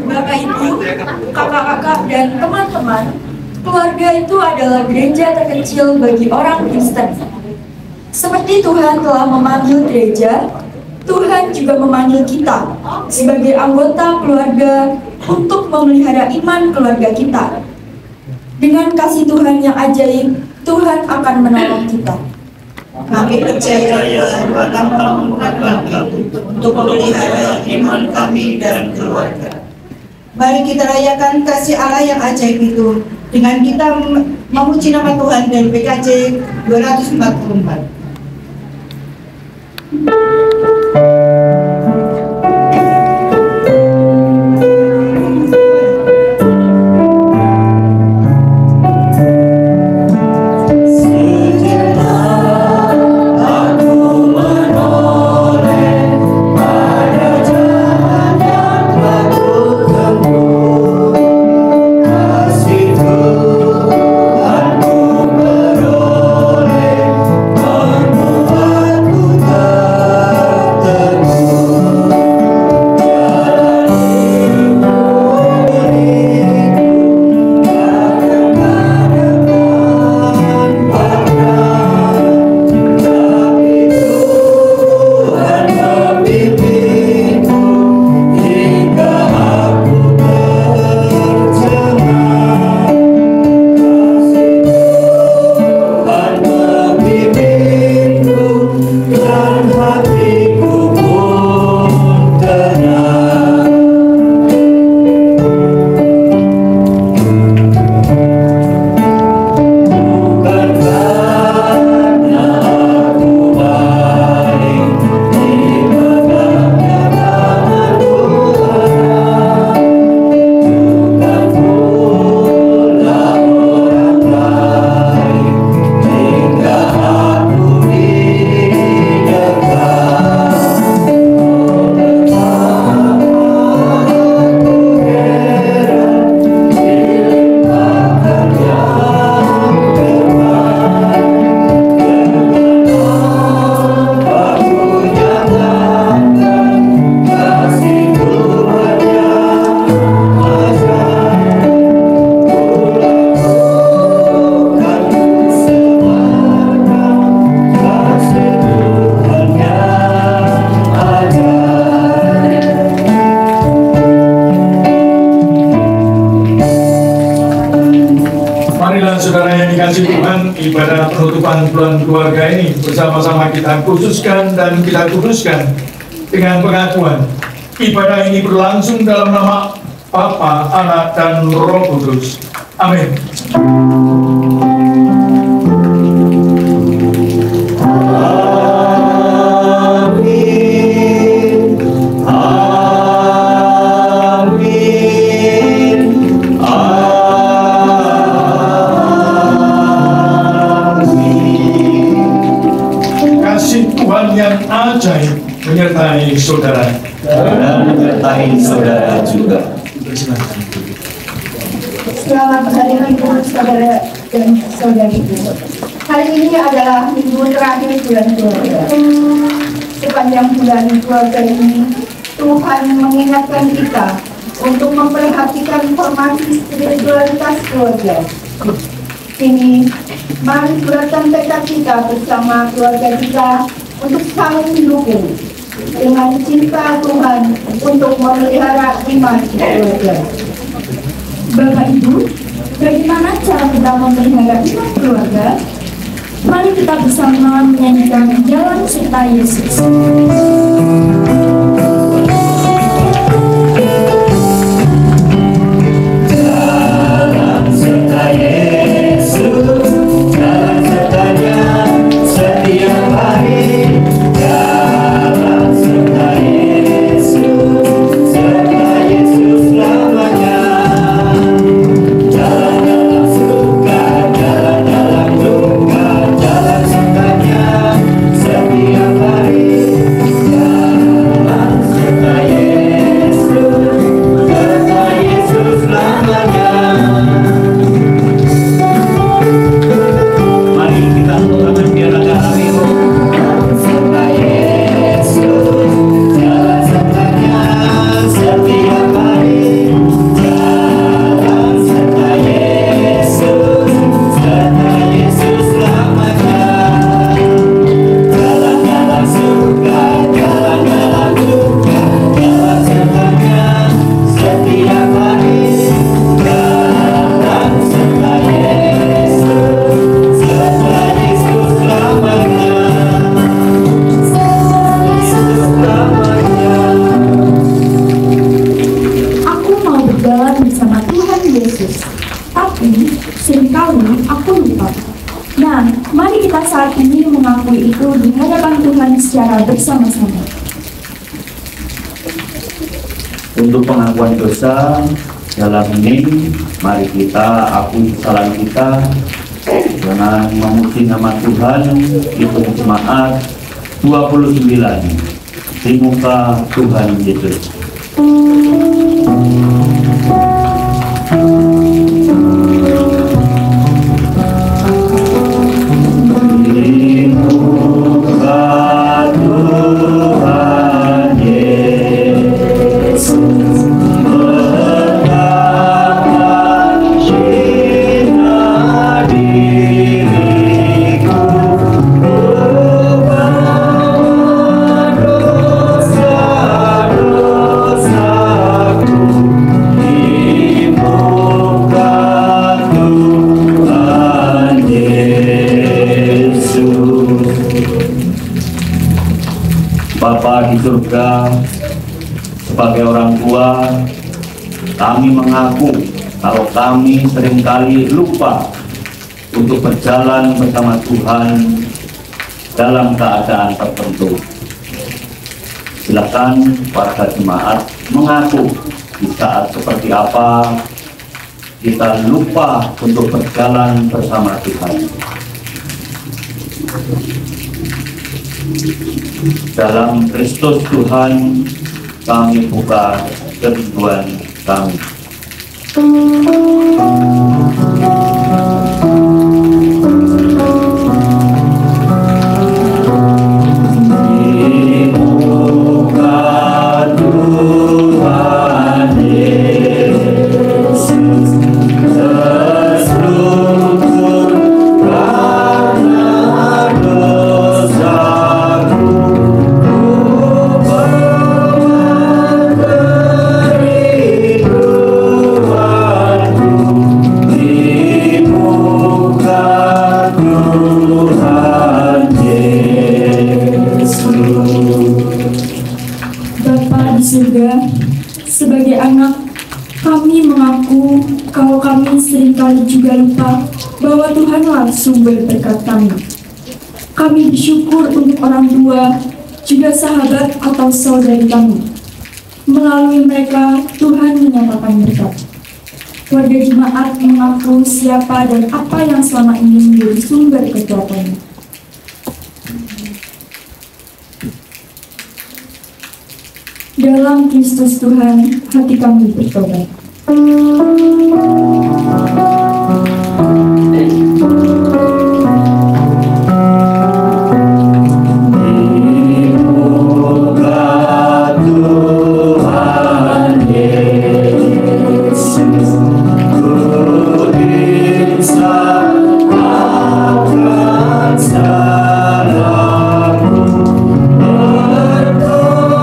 Bapak Ibu, kakak-kakak dan teman-teman, keluarga itu adalah gereja terkecil bagi orang Kristen. Seperti Tuhan telah memanggil gereja, Tuhan juga memanggil kita sebagai anggota keluarga untuk memelihara iman keluarga kita. Dengan kasih Tuhan yang ajaib, Tuhan akan menolong kita. Kami percaya Tuhan akan membuka kami untuk memelihara iman kami dan keluarga. Mari kita rayakan kasih Allah yang ajaib itu dengan kita memuji nama Tuhan dan PKJ 244. Ibadah penutupan bulan keluarga ini bersama-sama kita khususkan dan kita kuduskan dengan pengakuan ibadah ini berlangsung dalam nama Bapa, Anak, dan Roh Kudus. Amin. Yang ajaib menyertai saudara dan menyertai saudara juga. Selamat hari Minggu saudara dan saudariku. Hari ini adalah minggu terakhir bulan keluarga. Sepanjang bulan keluarga ini, Tuhan mengingatkan kita untuk memperhatikan formasi spiritualitas keluarga. Kini, mari bulatkan tekad kita bersama keluarga kita untuk saling mendukung, dengan cinta Tuhan untuk memelihara iman keluarga. Bapak Ibu, bagaimana cara kita memelihara iman keluarga? Mari kita bersama menyanyikan Jalan Serta Yesus. Jalan serta Yesus, jalan sertanya setiap hari. Jalan serta Yesus, serta Yesus selamanya. Jalan dalam suka, jalan dalam duka, jalan sertanya setiap hari. Jalan serta Yesus, serta Yesus selamanya. Mari kita tepuk biar ada harimu. Serta Yesus, jalan sertanya setiap hari. Jalan serta Yesus, serta Yesus selamanya. Jalan dalam suka, jalan dalam duka, jalan sertanya setiap hari. Jalan serta Yesus, serta Yesus selamanya. Yesus selamanya. Aku mau berjalan bersama Tuhan Yesus, tapi seringkali aku lupa. Nah, mari kita saat ini mengakui itu di hadapan Tuhan secara bersama-sama. Untuk pengakuan dosa dalam ini, mari kita akui kesalahan kita dengan memuji nama Tuhan di Jemaat 29 di muka Tuhan Yesus. Di muka Tuhan Yesus, letakkan jiwa diriku, ubah dosa-dosaku. Di muka Tuhan Yesus. Bapa di surga, sebagai orang tua, kami mengaku kalau kami seringkali lupa untuk berjalan bersama Tuhan dalam keadaan tertentu. Silakan warga jemaat mengaku di saat seperti apa kita lupa untuk berjalan bersama Tuhan. Dalam Kristus Tuhan kami buka kerinduan kami. Di muka Tuhan Yesus, terstruktur karena dosaku, di muka Tuhan Yesus. Bapa di surga, sebagai anak, kami mengaku kalau kami seringkali juga lupa bahwa Tuhanlah sumber berkat kami. Kami bersyukur untuk orang tua, juga sahabat atau saudari kami. Melalui mereka, Tuhan menyatakan berkat. Warga jemaat mengaku siapa dan apa yang selama ini menjadi sumber kekuatannya. Dalam Kristus Tuhan, hati kami bertobat. Akan salahku bertobat.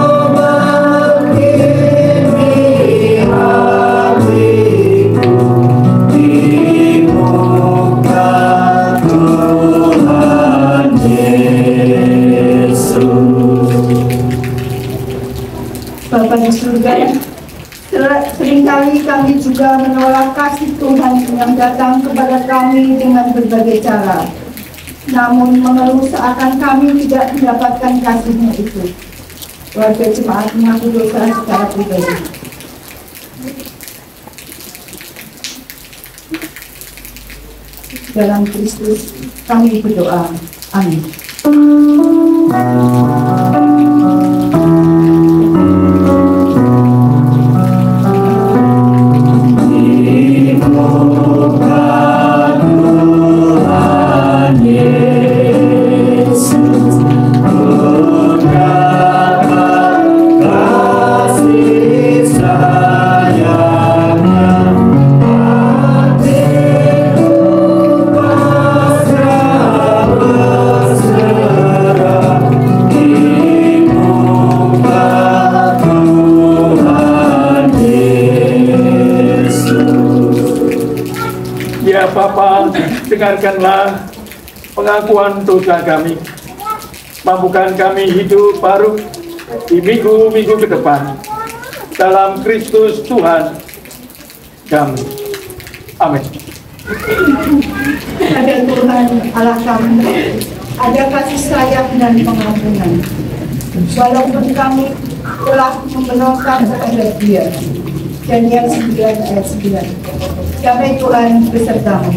Seringkali kami juga menolak kasih Tuhan yang datang kepada kami dengan berbagai cara. Namun mengeluh seakan kami tidak mendapatkan kasih-Nya itu. Warga jemaat mengaku dosa secara pribadi. Dalam Kristus kami berdoa. Amin. Ya Bapa, dengarkanlah pengakuan dosa kami. Mampukan kami hidup baru di minggu-minggu ke depan. Dalam Kristus Tuhan kami. Amin. Ada Tuhan Allah kami, ada kasih sayang dan pengampunan. Walaupun kami telah membenarkan kepada Dia. Daniel 9 ayat 9. Damai Tuhan besertamu.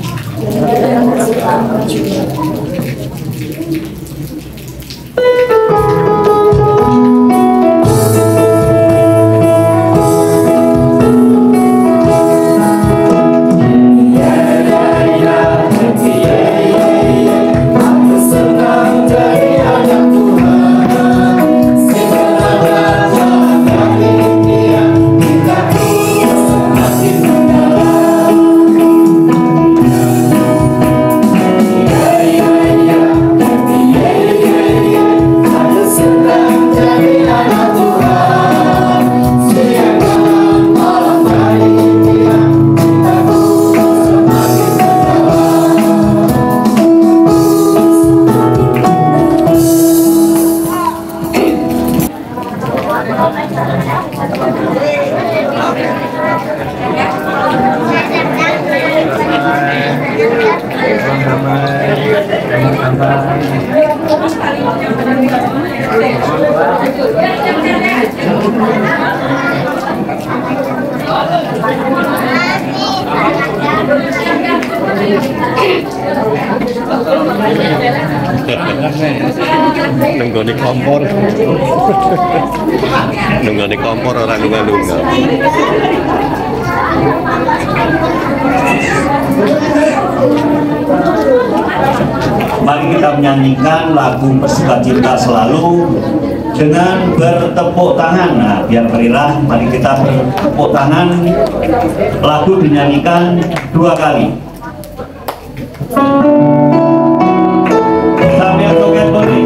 Nunggoni kompor. Nunggoni kompor orang lunga-lunga. Mari kita menyanyikan lagu Bersuka Cita Selalu dengan bertepuk tangan. Nah, biar meriah, mari kita bertepuk tangan. Lagu dinyanyikan 2 kali. Sambil joget boleh.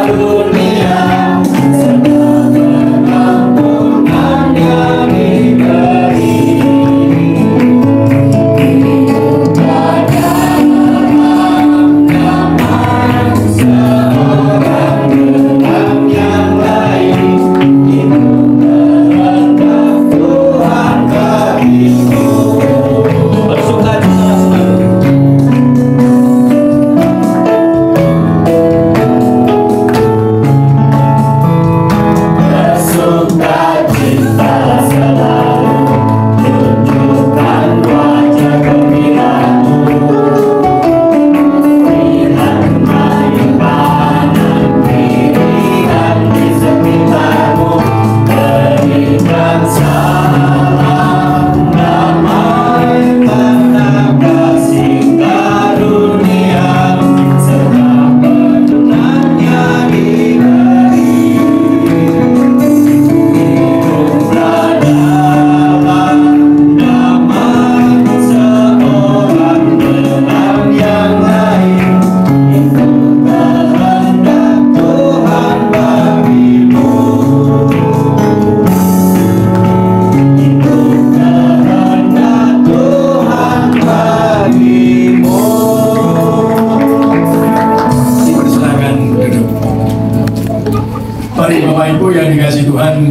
Dunia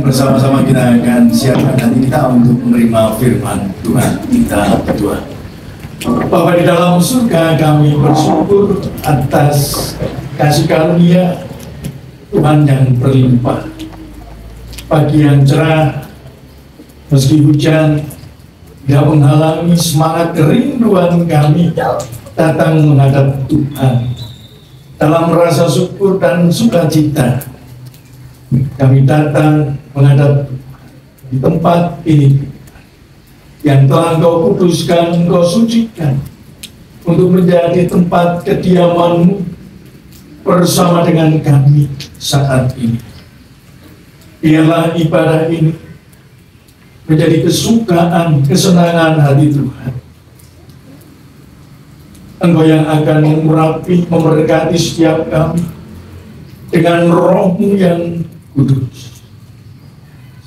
dan bersama-sama kita akan siapkan hati kita untuk menerima firman Tuhan kita berdua. Bapa di dalam surga, kami bersyukur atas kasih karunia Tuhan yang berlimpah. Pagi yang cerah, meski hujan, tidak menghalangi semangat kerinduan kami datang menghadap Tuhan. Dalam rasa syukur dan sukacita, kami datang menghadap di tempat ini yang telah Engkau kuduskan, Engkau sucikan untuk menjadi tempat kediaman-Mu bersama dengan kami saat ini. Biarlah ibadah ini menjadi kesukaan, kesenangan hati Tuhan. Engkau yang akan mengurapi, memberkati setiap kami dengan Roh-Mu yang kudus,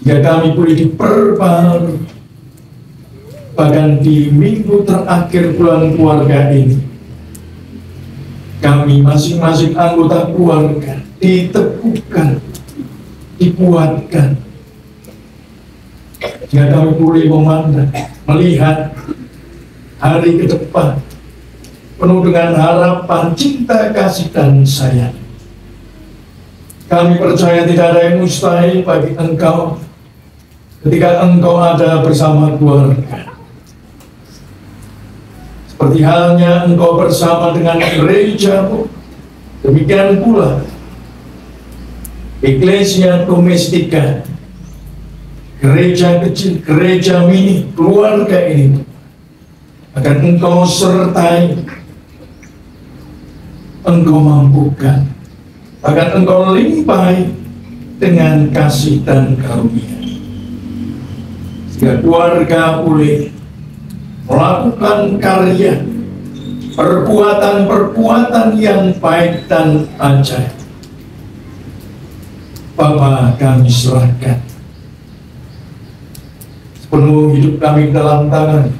sehingga kami boleh diperbarui. Bahkan di minggu terakhir bulan keluarga ini, kami masing-masing anggota keluarga diteguhkan, dikuatkan, sehingga kami boleh memandang, melihat hari ke depan penuh dengan harapan, cinta, kasih, dan sayang. Kami percaya tidak ada yang mustahil bagi Engkau ketika Engkau ada bersama keluarga. Seperti halnya Engkau bersama dengan gereja-Mu, demikian pula Ecclesia Domestika, gereja kecil, gereja mini, keluarga ini akan Engkau sertai, Engkau mampukan, bahkan Engkau limpahi dengan kasih dan karunia, sehingga keluarga boleh melakukan karya, perbuatan-perbuatan yang baik dan ajaib. Bapa, kami serahkan sepenuh hidup kami dalam tangan.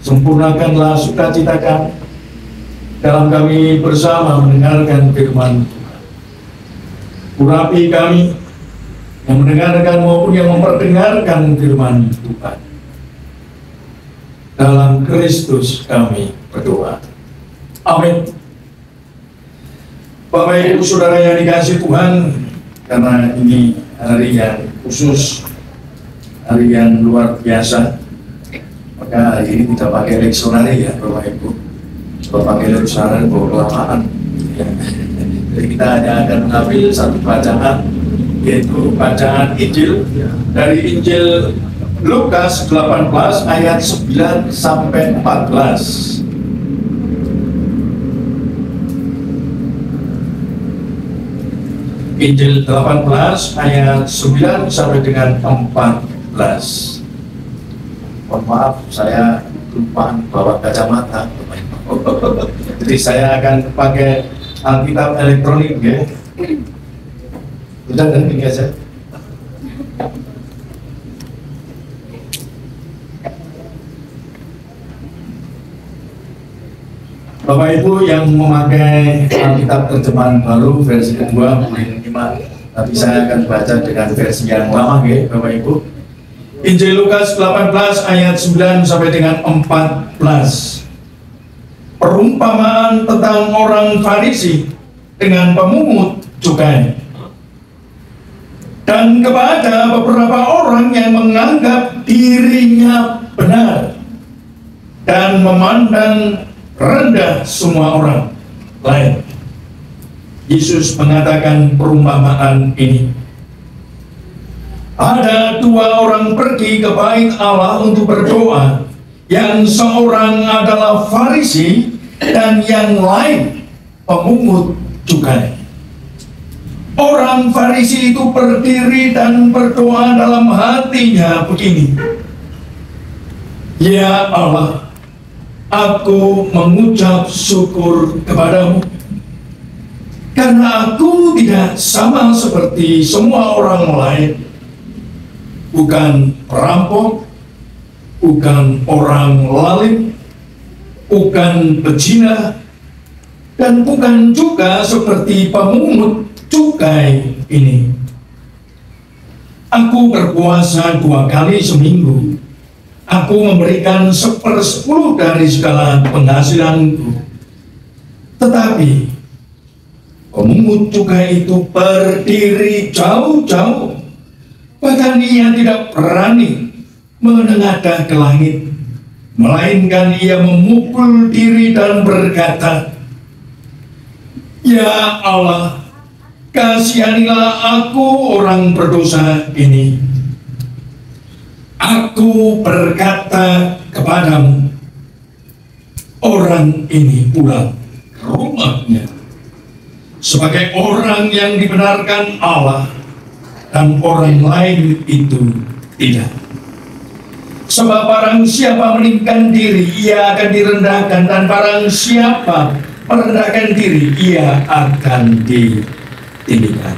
Sempurnakanlah sukacita kami dalam kami bersama mendengarkan firman Tuhan. Urapi kami yang mendengarkan maupun yang memperdengarkan firman Tuhan. Dalam Kristus kami berdoa. Amin. Bapak Ibu Saudara yang dikasihi Tuhan, karena ini hari yang khusus, hari yang luar biasa, maka hari ini kita pakai leksionari ya Bapak Ibu. Kalau pakai leksionari bawa kelamaan ya. Jadi kita hanya akan mengambil satu bacaan, yaitu bacaan Injil dari Injil Lukas 18 ayat 9 sampai 14. Injil 18 ayat 9 sampai dengan 14. Mohon maaf, saya lupa bawa kacamata. Jadi saya akan pakai Alkitab elektronik ya. Sudah dan ini aja. Bapak Ibu yang memakai Alkitab terjemahan baru versi kedua boleh menyimak, tapi saya akan baca dengan versi yang lama ya Bapak Ibu. Injil Lukas 18 ayat 9 sampai dengan 14. Perumpamaan tentang orang Farisi dengan pemungut cukai. Dan kepada beberapa orang yang menganggap dirinya benar dan memandang rendah semua orang lain, Yesus mengatakan perumpamaan ini. Ada dua orang pergi ke bait Allah untuk berdoa, yang seorang adalah Farisi dan yang lain pemungut cukai. Orang Farisi itu berdiri dan berdoa dalam hatinya begini, "Ya Allah, aku mengucap syukur kepadamu karena aku tidak sama seperti semua orang lain, bukan perampok, bukan orang lalim, bukan pezina, dan bukan juga seperti pemungut cukai ini. Aku berpuasa 2 kali seminggu. Aku memberikan 1/10 dari segala penghasilanku. Tetapi pemungut cukai itu berdiri jauh-jauh. Bahkan ia tidak berani menengadah ke langit, melainkan ia memukul diri dan berkata, "Ya Allah, kasihanilah aku orang berdosa ini." Aku berkata kepadamu, orang ini pulang ke rumahnya sebagai orang yang dibenarkan Allah, dan orang lain itu tidak. Sebab barang siapa meninggikan diri, ia akan direndahkan, dan barang siapa merendahkan diri, ia akan ditinggikan.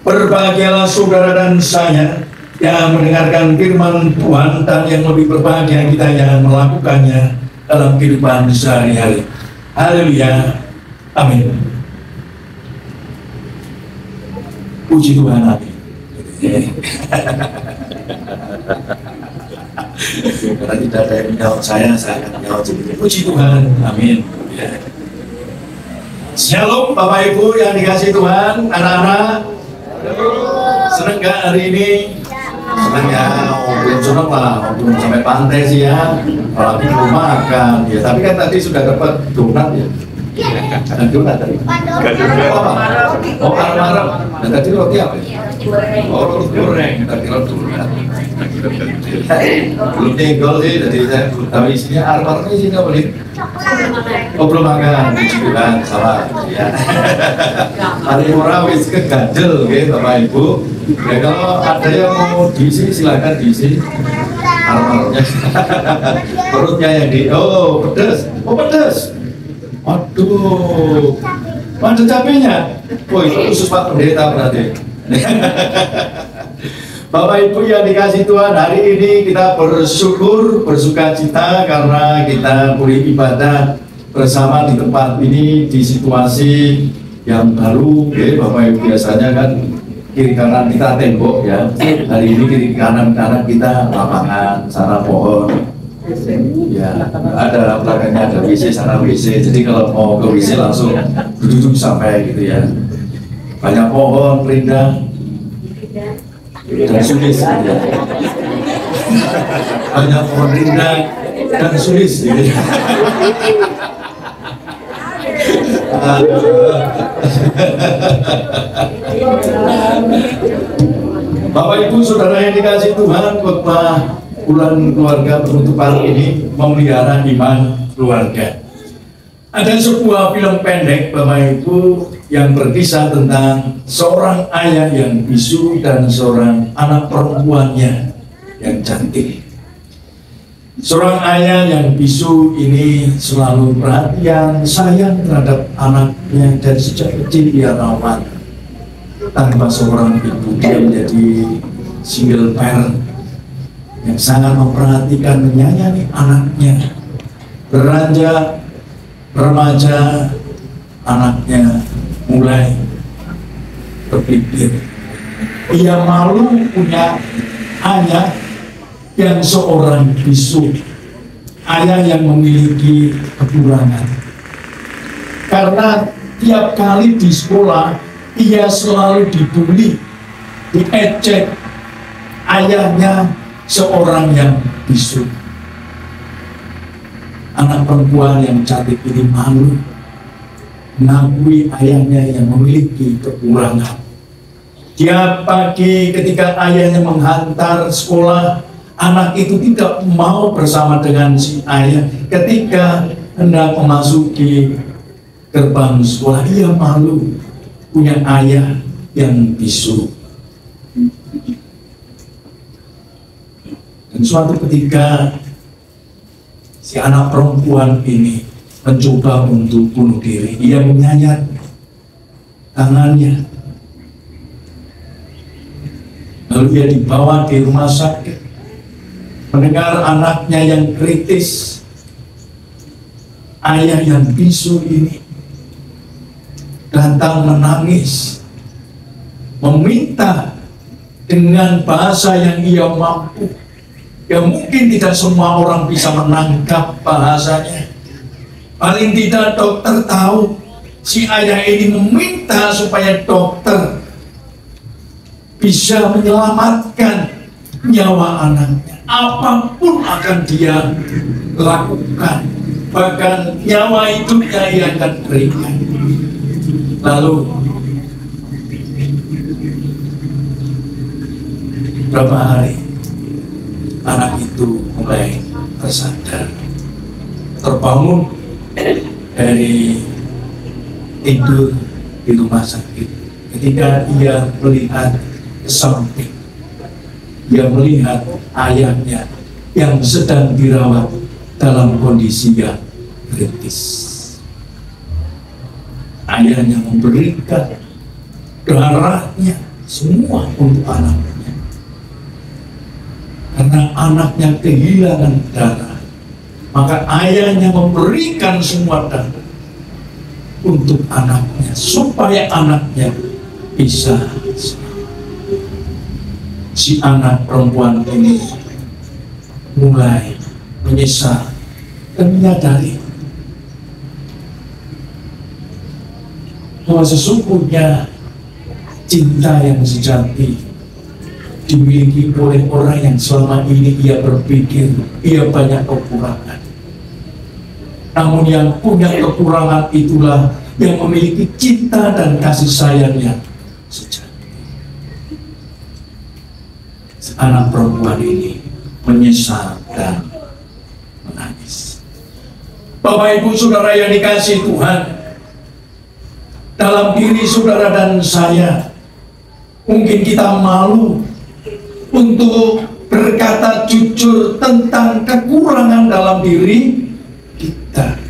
Berbahagialah saudara dan saya yang mendengarkan firman Tuhan, dan yang lebih berbahagia kita yang melakukannya dalam kehidupan sehari-hari. Haleluya, amin. Puji Tuhan, amin. Karena tidak ada yang menjawab saya akan menjawab sendiri. Puji Tuhan, amin. Shalom Bapak Ibu yang dikasihi Tuhan, anak-anak. Senang gak hari ini? Senang ya, belum senang lah, belum sampai pantai sih ya, apalagi belum makan ya. Tapi kan tadi sudah dapat donat ya. Donat tadi. Apa? Oh, arem-arem. Dan tadi roti apa ya? Oh, roti goreng. Tadi roti donat. Belum tinggal sih, jadi saya belum tahu isinya. Arem-aremnya isinya apa nih? Oh, belum makan. Bukan, salah ya. Hari orang wis kegandel gitu Bapak Ibu. Ya kalau ada yang mau diisi silakan diisi. Arem-aremnya. Perutnya yang oh pedas. Oh pedas. Aduh. Mana cabenya? Oh itu khusus Pak Pendeta berarti. Bapak Ibu yang dikasih Tuhan, hari ini kita bersyukur, bersuka cita karena kita boleh ibadah bersama di tempat ini di situasi yang baru. Ya, Bapak Ibu biasanya kan kiri kanan kita tembok ya. Hari ini kiri kanan kita lapangan, sana pohon. Ya, ada belakangnya ada WC, sana WC. Jadi kalau mau ke WC langsung duduk sampai gitu ya. Banyak pohon, rindang, dan sulis. Ya. Banyak pohon rindang dan sulis. Gitu. Bapak Ibu Saudara yang dikasih Tuhan, khotbah bulan keluarga penutupan ini memelihara iman keluarga. Ada sebuah film pendek Bapak Ibu yang berkisah tentang seorang ayah yang bisu dan seorang anak perempuannya yang cantik. Seorang ayah yang bisu ini selalu perhatian, sayang terhadap anaknya, dan sejak kecil dia rawat. Tanpa seorang ibu dia menjadi single parent yang sangat memperhatikan, menyayangi anaknya. Beranjak remaja, anaknya mulai berpikir, ia malu punya ayah yang seorang bisu, ayah yang memiliki kekurangan. Karena tiap kali di sekolah ia selalu dibully, diejek. Ayahnya seorang yang bisu. Anak perempuan yang cantik ini malu mengakui ayahnya yang memiliki kekurangan. Tiap pagi ketika ayahnya menghantar sekolah, anak itu tidak mau bersama dengan si ayah. Ketika hendak memasuki gerbang sekolah, ia malu punya ayah yang bisu. Dan suatu ketika si anak perempuan ini mencoba untuk bunuh diri. Ia menyayat tangannya. Lalu ia dibawa di rumah sakit. Mendengar anaknya yang kritis, ayah yang bisu ini datang menangis, meminta dengan bahasa yang ia mampu. Ya mungkin tidak semua orang bisa menangkap bahasanya. Paling tidak dokter tahu si ayah ini meminta supaya dokter bisa menyelamatkan nyawa anaknya. Apapun akan dia lakukan, bahkan nyawa hidupnya ia akan berikan. Lalu berapa hari anak itu mulai tersadar, terbangun dari tidur di rumah sakit. Ketika ia melihat ke samping, dia melihat ayahnya yang sedang dirawat dalam kondisi yang kritis. Ayahnya memberikan darahnya semua untuk anaknya, karena anaknya kehilangan darah, maka ayahnya memberikan semua darah untuk anaknya supaya anaknya bisa selamat. Si anak perempuan ini mulai menyesal dan menyadari bahwa sesungguhnya cinta yang sejati dimiliki oleh orang yang selama ini ia berpikir ia banyak kekurangan. Namun yang punya kekurangan itulah yang memiliki cinta dan kasih sayang yang sejati. Anak perempuan ini menyesal dan menangis. Bapak Ibu Saudara yang dikasihi Tuhan, dalam diri saudara dan saya mungkin kita malu untuk berkata jujur tentang kekurangan dalam diri kita.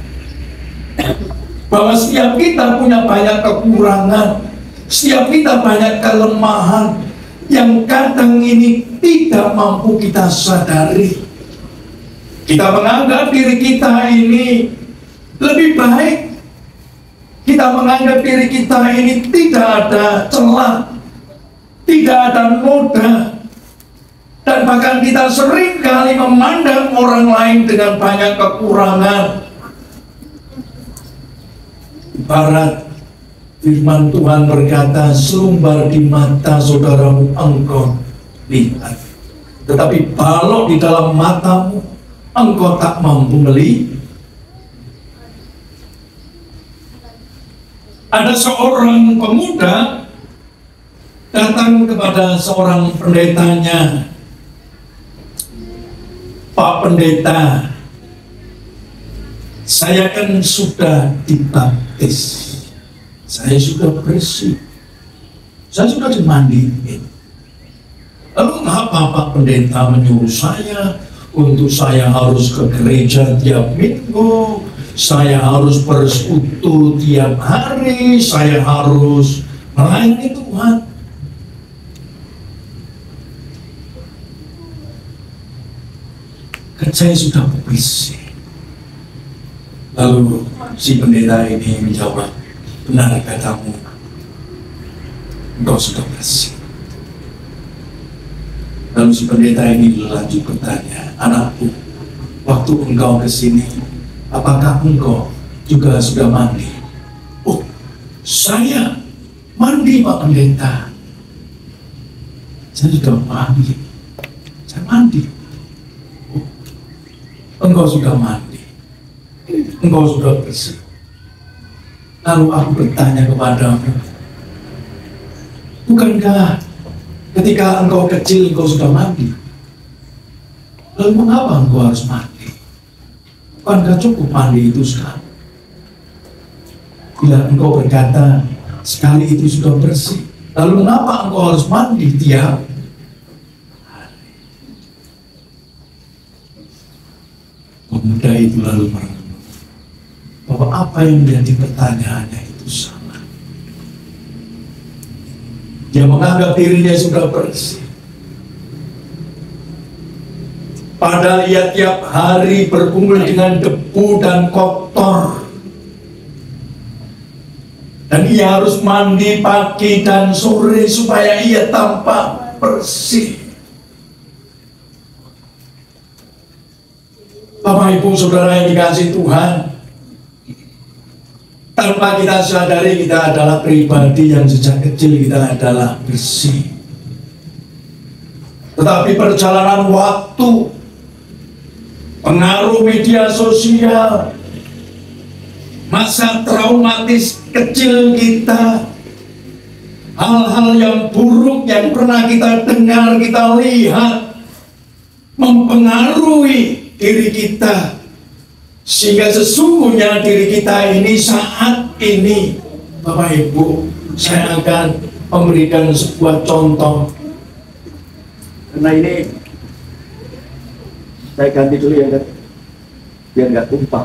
Bahwa setiap kita punya banyak kekurangan, setiap kita banyak kelemahan yang kadang ini tidak mampu kita sadari. Kita menganggap diri kita ini lebih baik. Kita menganggap diri kita ini tidak ada celah, tidak ada noda, dan bahkan kita sering kali memandang orang lain dengan banyak kekurangan. Ibarat firman Tuhan berkata, selumbar di mata saudaramu engkau lihat, tetapi balok di dalam matamu engkau tak mampu melihat. Ada seorang pemuda datang kepada seorang pendetanya. Pak Pendeta, saya kan sudah dibaptis, saya sudah bersih, saya sudah dimandiin. Lalu mengapa Pak Pendeta menyuruh saya untuk saya harus ke gereja tiap minggu, saya harus bersekutu tiap hari, saya harus melayani Tuhan? Kan saya sudah bersih. Lalu si pendeta ini menjawab, benar katamu, engkau sudah bersih. Lalu si pendeta ini lanjut bertanya, anakku, waktu engkau ke sini, apakah engkau juga sudah mandi? Oh, saya mandi Pak Pendeta. Saya sudah mandi. Saya mandi. Oh, engkau sudah mandi. Engkau sudah bersih. Lalu aku bertanya kepadamu, bukankah ketika engkau kecil engkau sudah mandi? Lalu mengapa engkau harus mandi? Bukankah cukup mandi itu sekali? Bila engkau berkata sekali itu sudah bersih, lalu mengapa engkau harus mandi tiap hari? Pemuda itu lalu merenung bahwa apa yang menjadi pertanyaannya itu salah. Dia menganggap dirinya sudah bersih, padahal ia tiap hari berkumpul dengan debu dan kotor, dan ia harus mandi pagi dan sore supaya ia tampak bersih. Bapak Ibu Saudara yang dikasihi Tuhan, tanpa kita sadari kita adalah pribadi yang sejak kecil kita adalah bersih. Tetapi perjalanan waktu, pengaruh media sosial, masa traumatis kecil kita, hal-hal yang buruk yang pernah kita dengar, kita lihat, mempengaruhi diri kita, sehingga sesungguhnya diri kita ini saat ini, Bapak Ibu, saya akan memberikan sebuah contoh. Karena ini saya ganti dulu ya, biar nggak tumpah.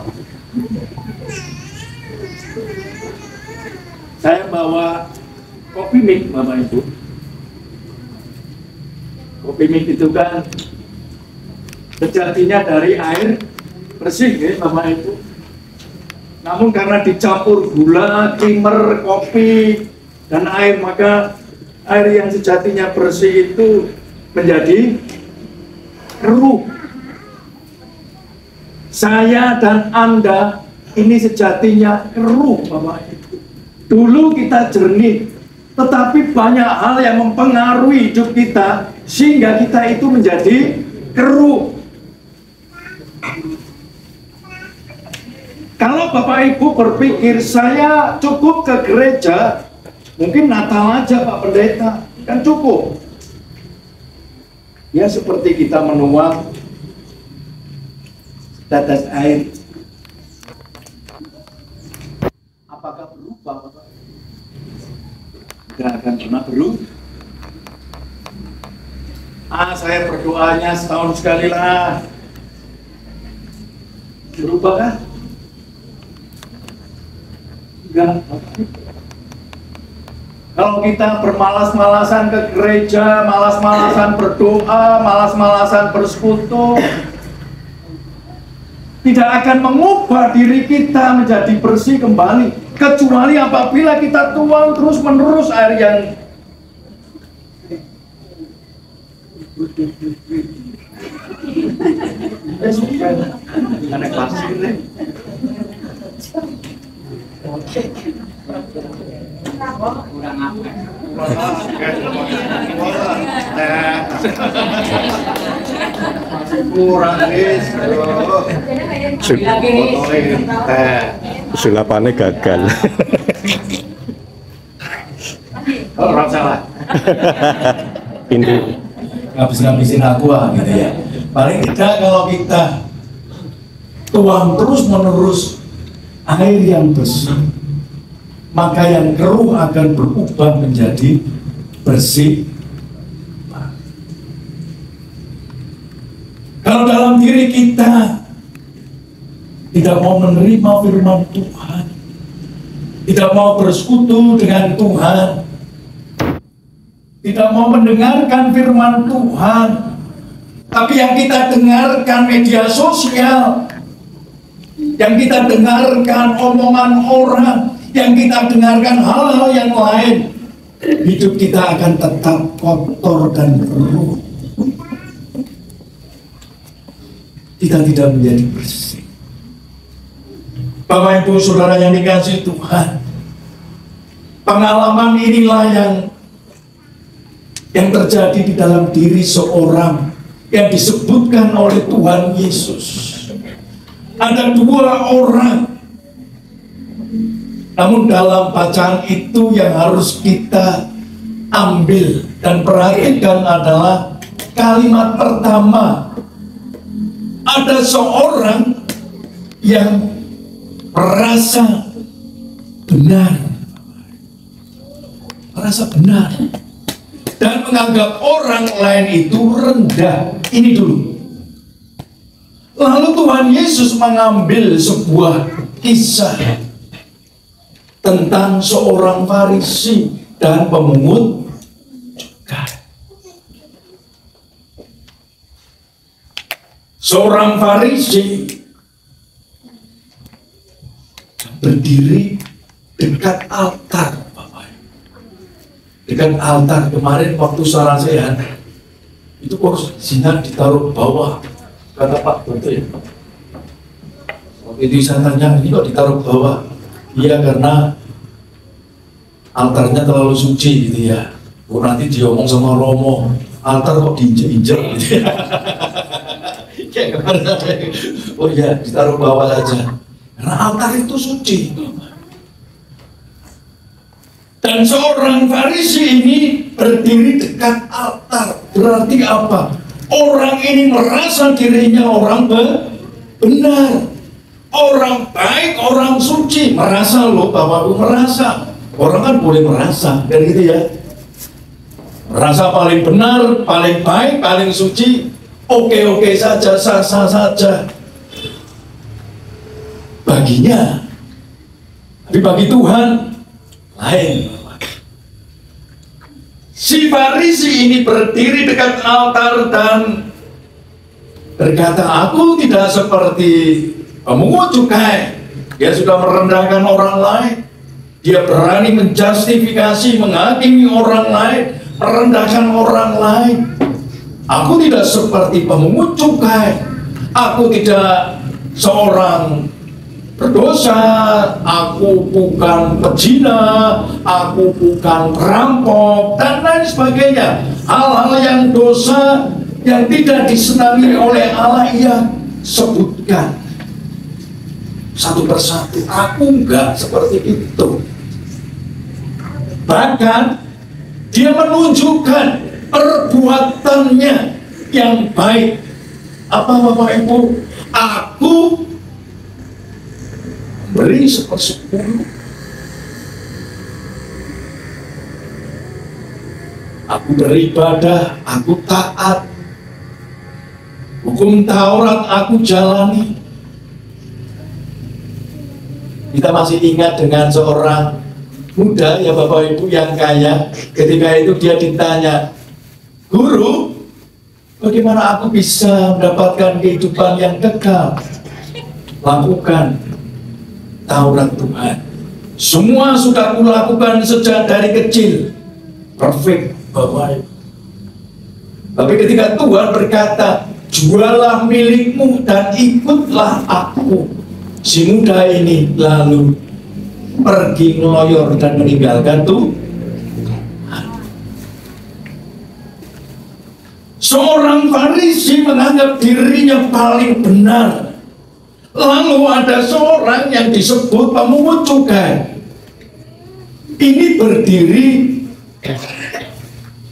Saya bawa kopi mix, Bapak Ibu. Kopi mix itu kan sejatinya dari air bersih ya, Bapak Ibu. Namun karena dicampur gula, creamer, kopi, dan air, maka air yang sejatinya bersih itu menjadi keruh. Saya dan Anda ini sejatinya keruh, Bapak Ibu. Dulu kita jernih, tetapi banyak hal yang mempengaruhi hidup kita sehingga kita itu menjadi keruh. Kalau Bapak Ibu berpikir saya cukup ke gereja, mungkin Natal aja Pak Pendeta, kan cukup. Ya seperti kita menuang tetes air. Apakah berubah Bapak? Tidak akan pernah berubah. Saya berdoanya setahun sekali lah. Berubah kan? Enggak. Kalau kita bermalas-malasan ke gereja, malas-malasan berdoa, malas-malasan bersekutu, tidak akan mengubah diri kita menjadi bersih kembali, kecuali apabila kita tuang terus-menerus air yang aneh pasir deh. Kurang Sulapannya gagal. Orang salah. Pintu. Ngabis-ngabisin aqua gitu ya. Paling tidak kalau kita tuang terus-menerus air yang bersih, maka yang keruh akan berubah menjadi bersih. Kalau dalam diri kita tidak mau menerima firman Tuhan, tidak mau bersekutu dengan Tuhan, tidak mau mendengarkan firman Tuhan, tapi yang kita dengarkan media sosial, yang kita dengarkan omongan orang, yang kita dengarkan hal-hal yang lain, hidup kita akan tetap kotor dan keruh. Kita tidak menjadi bersih. Bapak Ibu Saudara yang dikasihi Tuhan, pengalaman inilah yang terjadi di dalam diri seorang yang disebutkan oleh Tuhan Yesus. Ada dua orang, namun dalam bacaan itu yang harus kita ambil dan perhatikan adalah kalimat pertama. Ada seorang yang merasa benar, dan menganggap orang lain itu rendah. Ini dulu. Lalu Tuhan Yesus mengambil sebuah kisah tentang seorang Farisi dan pemungut cukai. Seorang Farisi berdiri dekat altar, Bapak. Dekat altar kemarin waktu Sarasehan itu kursinya ditaruh bawah, kata Pak Boto ya. Waktu itu saya tanya, ini kok ditaruh bawah? Iya, karena altarnya terlalu suci gitu ya. Oh, nanti diomong sama Romo, altar kok diinjek-injek gitu ya. Kayak kemarin, oh ya ditaruh bawah saja. Karena altar itu suci. Dan seorang Farisi ini berdiri dekat altar. Berarti apa? Orang ini merasa dirinya orang benar, orang baik, orang suci. Merasa loh, Bapak, merasa. Orang kan boleh merasa, kan gitu ya. Merasa paling benar, paling baik, paling suci. Oke saja, sah-sah saja. Baginya, tapi bagi Tuhan lain. Si Farisi ini berdiri dekat altar dan berkata, aku tidak seperti pemungut cukai. Dia sudah merendahkan orang lain. Dia berani menjustifikasi, menghakimi orang lain, merendahkan orang lain. Aku tidak seperti pemungut cukai. Aku tidak seorang berdosa, aku bukan pezina, aku bukan perampok, dan lain sebagainya. Hal-hal yang dosa yang tidak disenangi oleh Allah ia sebutkan satu persatu. Aku enggak seperti itu. Bahkan dia menunjukkan perbuatannya yang baik. Apa Bapak Ibu? Aku beri 1/10. Aku beribadah, aku taat. Hukum Taurat aku jalani. Kita masih ingat dengan seorang muda ya Bapak Ibu yang kaya. Ketika itu dia ditanya, Guru, bagaimana aku bisa mendapatkan kehidupan yang kekal? Lakukan Taurat Tuhan. Semua sudah kulakukan sejak dari kecil. Perfect, Bapak Ibu. Tapi ketika Tuhan berkata, jualah milikmu dan ikutlah aku. Si muda ini lalu pergi ngeloyor dan meninggalkan Tuhan. Seorang Farisi menganggap dirinya paling benar. Lalu ada seorang yang disebut pemungut cukai. Ini berdiri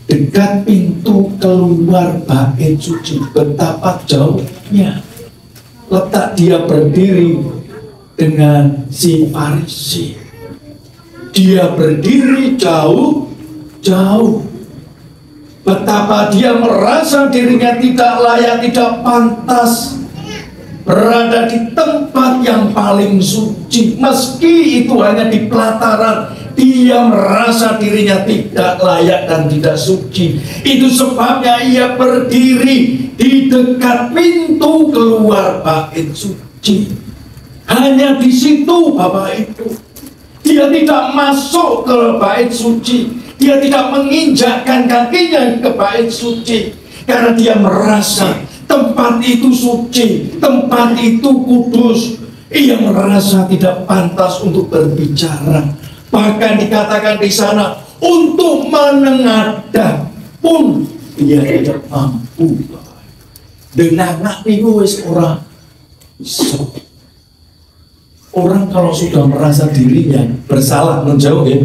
dekat pintu keluar bait suci. Betapa jauhnya letak dia berdiri dengan si Farisi. Dia berdiri jauh. Betapa dia merasa dirinya tidak layak, tidak pantas berada di tempat yang paling suci. Meski itu hanya di pelataran, dia merasa dirinya tidak layak dan tidak suci. Itu sebabnya ia berdiri di dekat pintu keluar bait suci. Hanya di situ Bapak Ibu. Dia tidak masuk ke bait suci. Dia tidak menginjakkan kakinya ke bait suci. Karena dia merasa tempat itu suci, tempat itu kudus. Ia merasa tidak pantas untuk berbicara. Bahkan dikatakan di sana, untuk menengadah pun dia tidak mampu. Denangak niku wis ora iso. Orang kalau sudah merasa dirinya bersalah menjauh ya.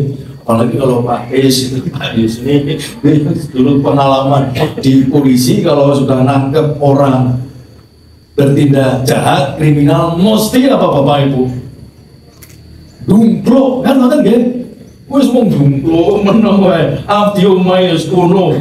Apalagi kalau Pak Is ini dulu pengalaman di polisi, kalau sudah nangkep orang bertindak jahat, kriminal, mesti apa Bapak Ibu? Dumplok, kan nonton gak? Wis mung dumplok meneng wae. Abdi omahe wis kono.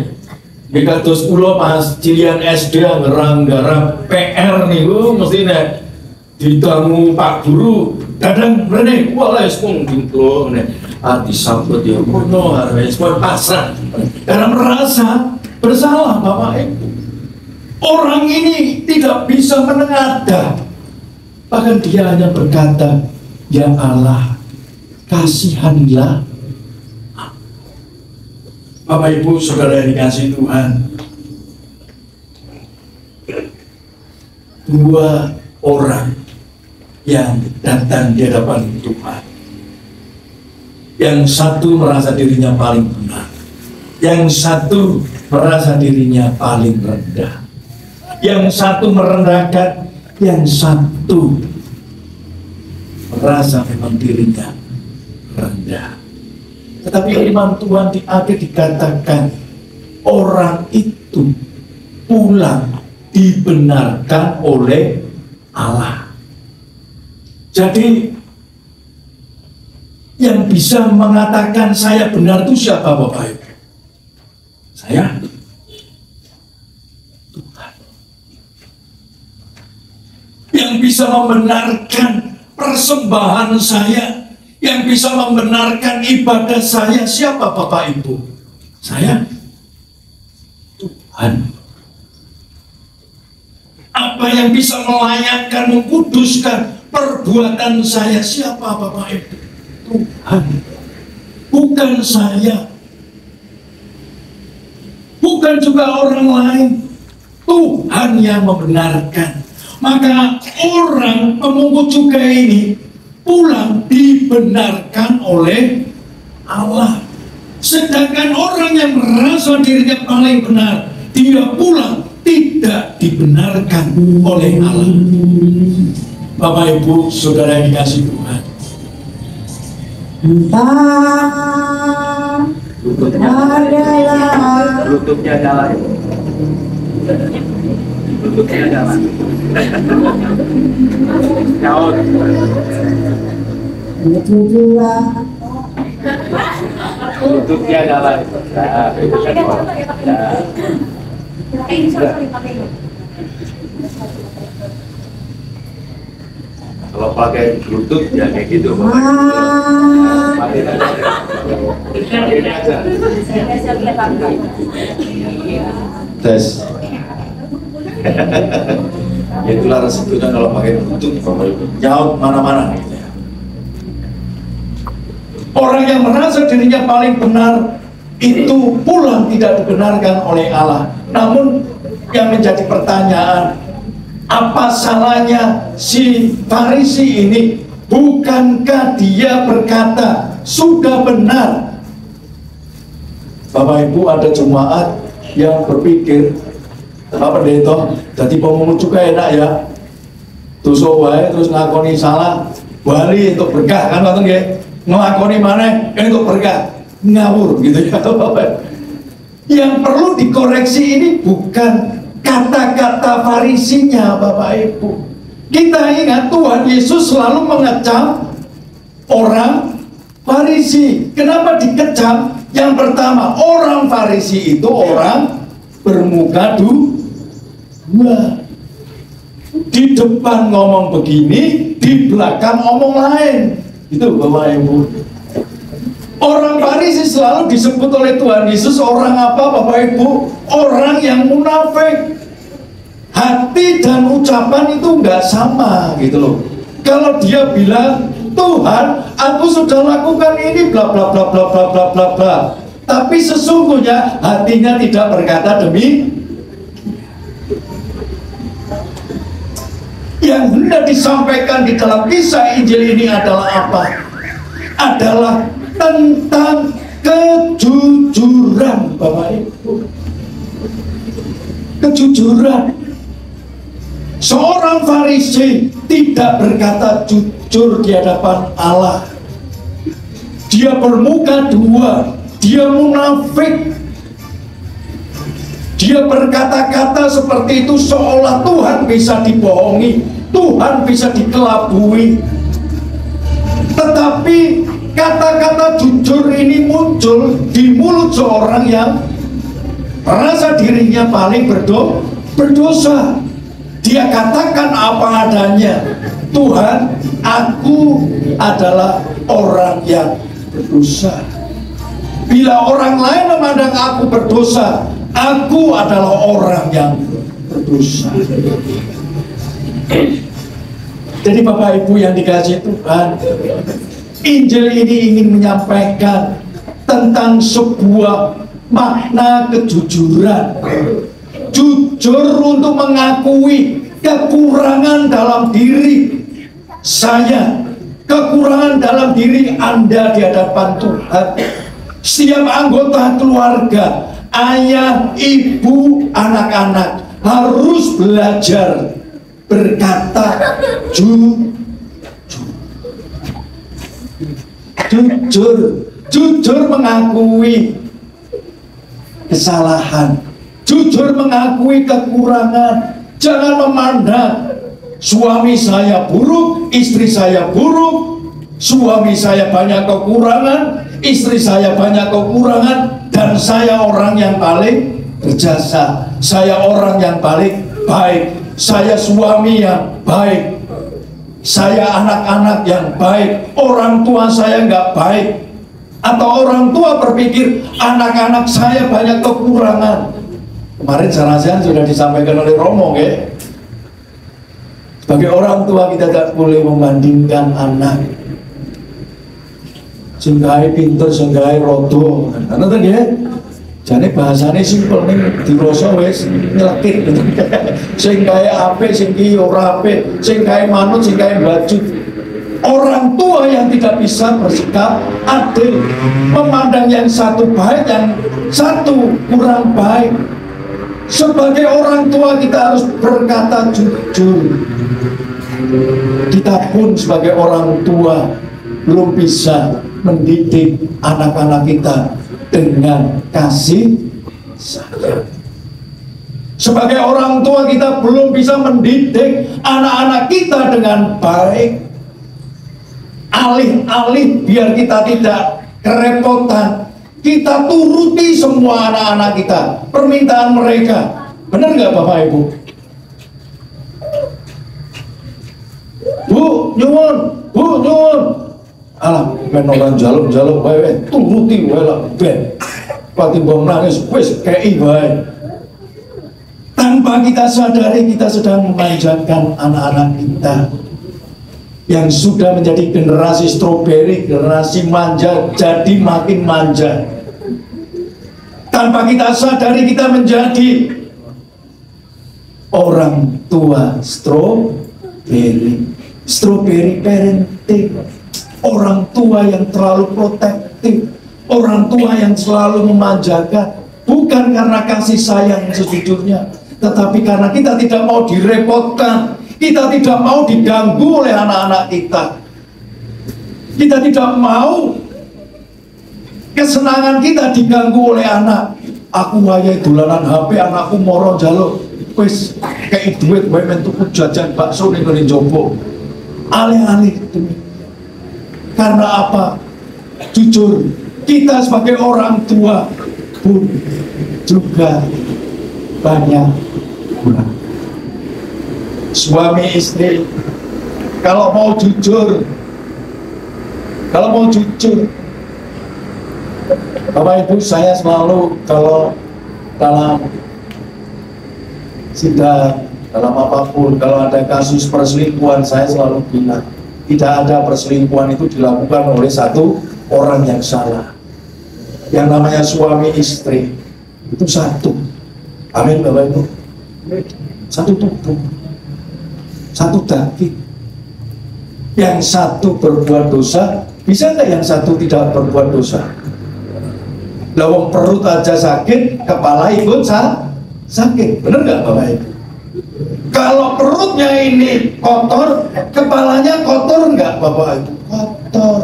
Nggih kados kula pas cilian SD ngerang-garang PR niku mesti nek didangu Pak Guru, kadang rene wala wis mung dumplok nek hati sambut ya kono harus pasrah karena merasa bersalah Bapak Ibu. Orang ini tidak bisa menengadah, bahkan dia hanya berkata, ya Allah, kasihanilah. Bapak Ibu Saudara yang dikasihi Tuhan, dua orang yang datang di hadapan Tuhan. Yang satu merasa dirinya paling benar, yang satu merasa dirinya paling rendah, yang satu merendahkan, yang satu merasa memang dirinya rendah. Tetapi firman Tuhan di akhir dikatakan orang itu pulang dibenarkan oleh Allah. Jadi yang bisa mengatakan saya benar itu siapa Bapak Ibu? Saya? Tuhan. Yang bisa membenarkan persembahan saya, yang bisa membenarkan ibadah saya, siapa Bapak Ibu? Saya? Tuhan. Apa yang bisa melayakkan, mengkuduskan perbuatan saya, siapa Bapak Ibu? Tuhan. Bukan saya, bukan juga orang lain. Tuhan yang membenarkan. Maka orang pemungut cukai ini pulang dibenarkan oleh Allah. Sedangkan orang yang merasa dirinya paling benar, dia pulang tidak dibenarkan oleh Allah. Bapak Ibu Saudara yang dikasihi Tuhan, Entah adalah Tutupnya adalah Nyaut. tujuan Tutupnya adalah kalau pakai Bluetooth ya kayak gitu. Ini aja. tes. Itulah resikonya kalau pakai Bluetooth, nyaut mana-mana. Orang yang merasa dirinya paling benar itu pulang tidak dibenarkan oleh Allah. Namun yang menjadi pertanyaan, apa salahnya si Farisi ini? Bukankah dia berkata sudah benar? Bapak Ibu, ada jemaat yang berpikir, apa pendeta, jadi pemungut cukai enak ya, tusuk wae terus ngakoni salah, bali untuk berkah kan, ngoten nggih, nglakoni maneh untuk berkah, ngawur gitu ya Bapak. Yang perlu dikoreksi ini bukan kata-kata Farisinya Bapak Ibu. Kita ingat Tuhan Yesus selalu mengecam orang Farisi. Kenapa dikecam? Yang pertama, orang Farisi itu orang bermuka dua. Di depan ngomong begini, di belakang ngomong lain. Itu Bapak Ibu. Orang Farisi selalu disebut oleh Tuhan Yesus orang apa Bapak Ibu? Orang yang munafik. Hati dan ucapan itu nggak sama gitu loh. Kalau dia bilang, Tuhan, aku sudah lakukan ini bla bla bla bla bla bla bla bla, tapi sesungguhnya hatinya tidak berkata demi. Yang hendak disampaikan di dalam kisah Injil ini adalah apa? Adalah tentang kejujuran Bapak Ibu. Kejujuran. Seorang Farisi tidak berkata jujur di hadapan Allah. Dia bermuka dua, dia munafik. Dia berkata-kata seperti itu seolah Tuhan bisa dibohongi, Tuhan bisa dikelabui. Tetapi kata-kata jujur ini muncul di mulut seorang yang merasa dirinya paling berdosa. Dia katakan apa adanya, Tuhan, aku adalah orang yang berdosa. Bila orang lain memandang aku berdosa, aku adalah orang yang berdosa. Jadi Bapak Ibu yang dikasihi Tuhan, Injil ini ingin menyampaikan tentang sebuah makna kejujuran. Jujur untuk mengakui kekurangan dalam diri saya, kekurangan dalam diri Anda di hadapan Tuhan. Setiap anggota keluarga, ayah, ibu, anak-anak harus belajar berkata jujur mengakui kesalahan, jujur mengakui kekurangan. Jangan memandang suami saya buruk, istri saya buruk, suami saya banyak kekurangan, istri saya banyak kekurangan, dan saya orang yang paling berjasa, saya orang yang paling baik, saya suami yang baik, saya anak-anak yang baik, orang tua saya nggak baik. Atau orang tua berpikir anak-anak saya banyak kekurangan. Kemarin sarasian sudah disampaikan oleh Romo, ya. Sebagai orang tua kita tidak boleh membandingkan anak. Singgahe pinter, singgahe rodo. Karena tadi ya, jadi bahasanya simpel nih, dirasa wes nyelekit. Singgahe ape, singgahe ora ape, singgahe manut, singgahe baju. Orang tua yang tidak bisa bersikap adil, memandang yang satu baik, yang satu kurang baik. Sebagai orang tua kita harus berkata jujur. Kita pun sebagai orang tua belum bisa mendidik anak-anak kita dengan kasih sayang. Sebagai orang tua kita belum bisa mendidik anak-anak kita dengan baik. Alih-alih biar kita tidak kerepotan, kita turuti semua anak-anak kita, permintaan mereka. Benar nggak Bapak Ibu? Bu, nyuwun. Alah, ben orang jaluk wae, turuti wae lah ben. Patimbang nangis wis kei wae. Tanpa kita sadari kita sedang memanjakan anak-anak kita yang sudah menjadi generasi stroberi, generasi manja, jadi makin manja. Tanpa kita sadari kita menjadi orang tua stroberi parenting, orang tua yang terlalu protektif, orang tua yang selalu memanjakan, bukan karena kasih sayang sejujurnya, tetapi karena kita tidak mau direpotkan. Kita tidak mau diganggu oleh anak-anak kita. Kita tidak mau kesenangan kita diganggu oleh anak. Aku wayahe dolanan HP, anakku moro njaluk wis kei duit wae men tuku jajan bakso ning ngene njaba. Alih-alih demi. Karena apa? Jujur, kita sebagai orang tua pun juga banyak kurang. Suami istri kalau mau jujur Bapak Ibu, saya selalu kalau dalam sidang, dalam apapun, kalau ada kasus perselingkuhan, saya selalu bilang tidak ada perselingkuhan itu dilakukan oleh satu orang yang salah. Yang namanya suami istri itu satu. Amin Bapak Ibu. Satu tubuh, satu daging. Yang satu berbuat dosa, bisa nggak yang satu tidak berbuat dosa? Lawang perut aja sakit, kepala ikut sakit, bener nggak Bapak Ibu? Kalau perutnya ini kotor, kepalanya kotor nggak Bapak Ibu? Kotor.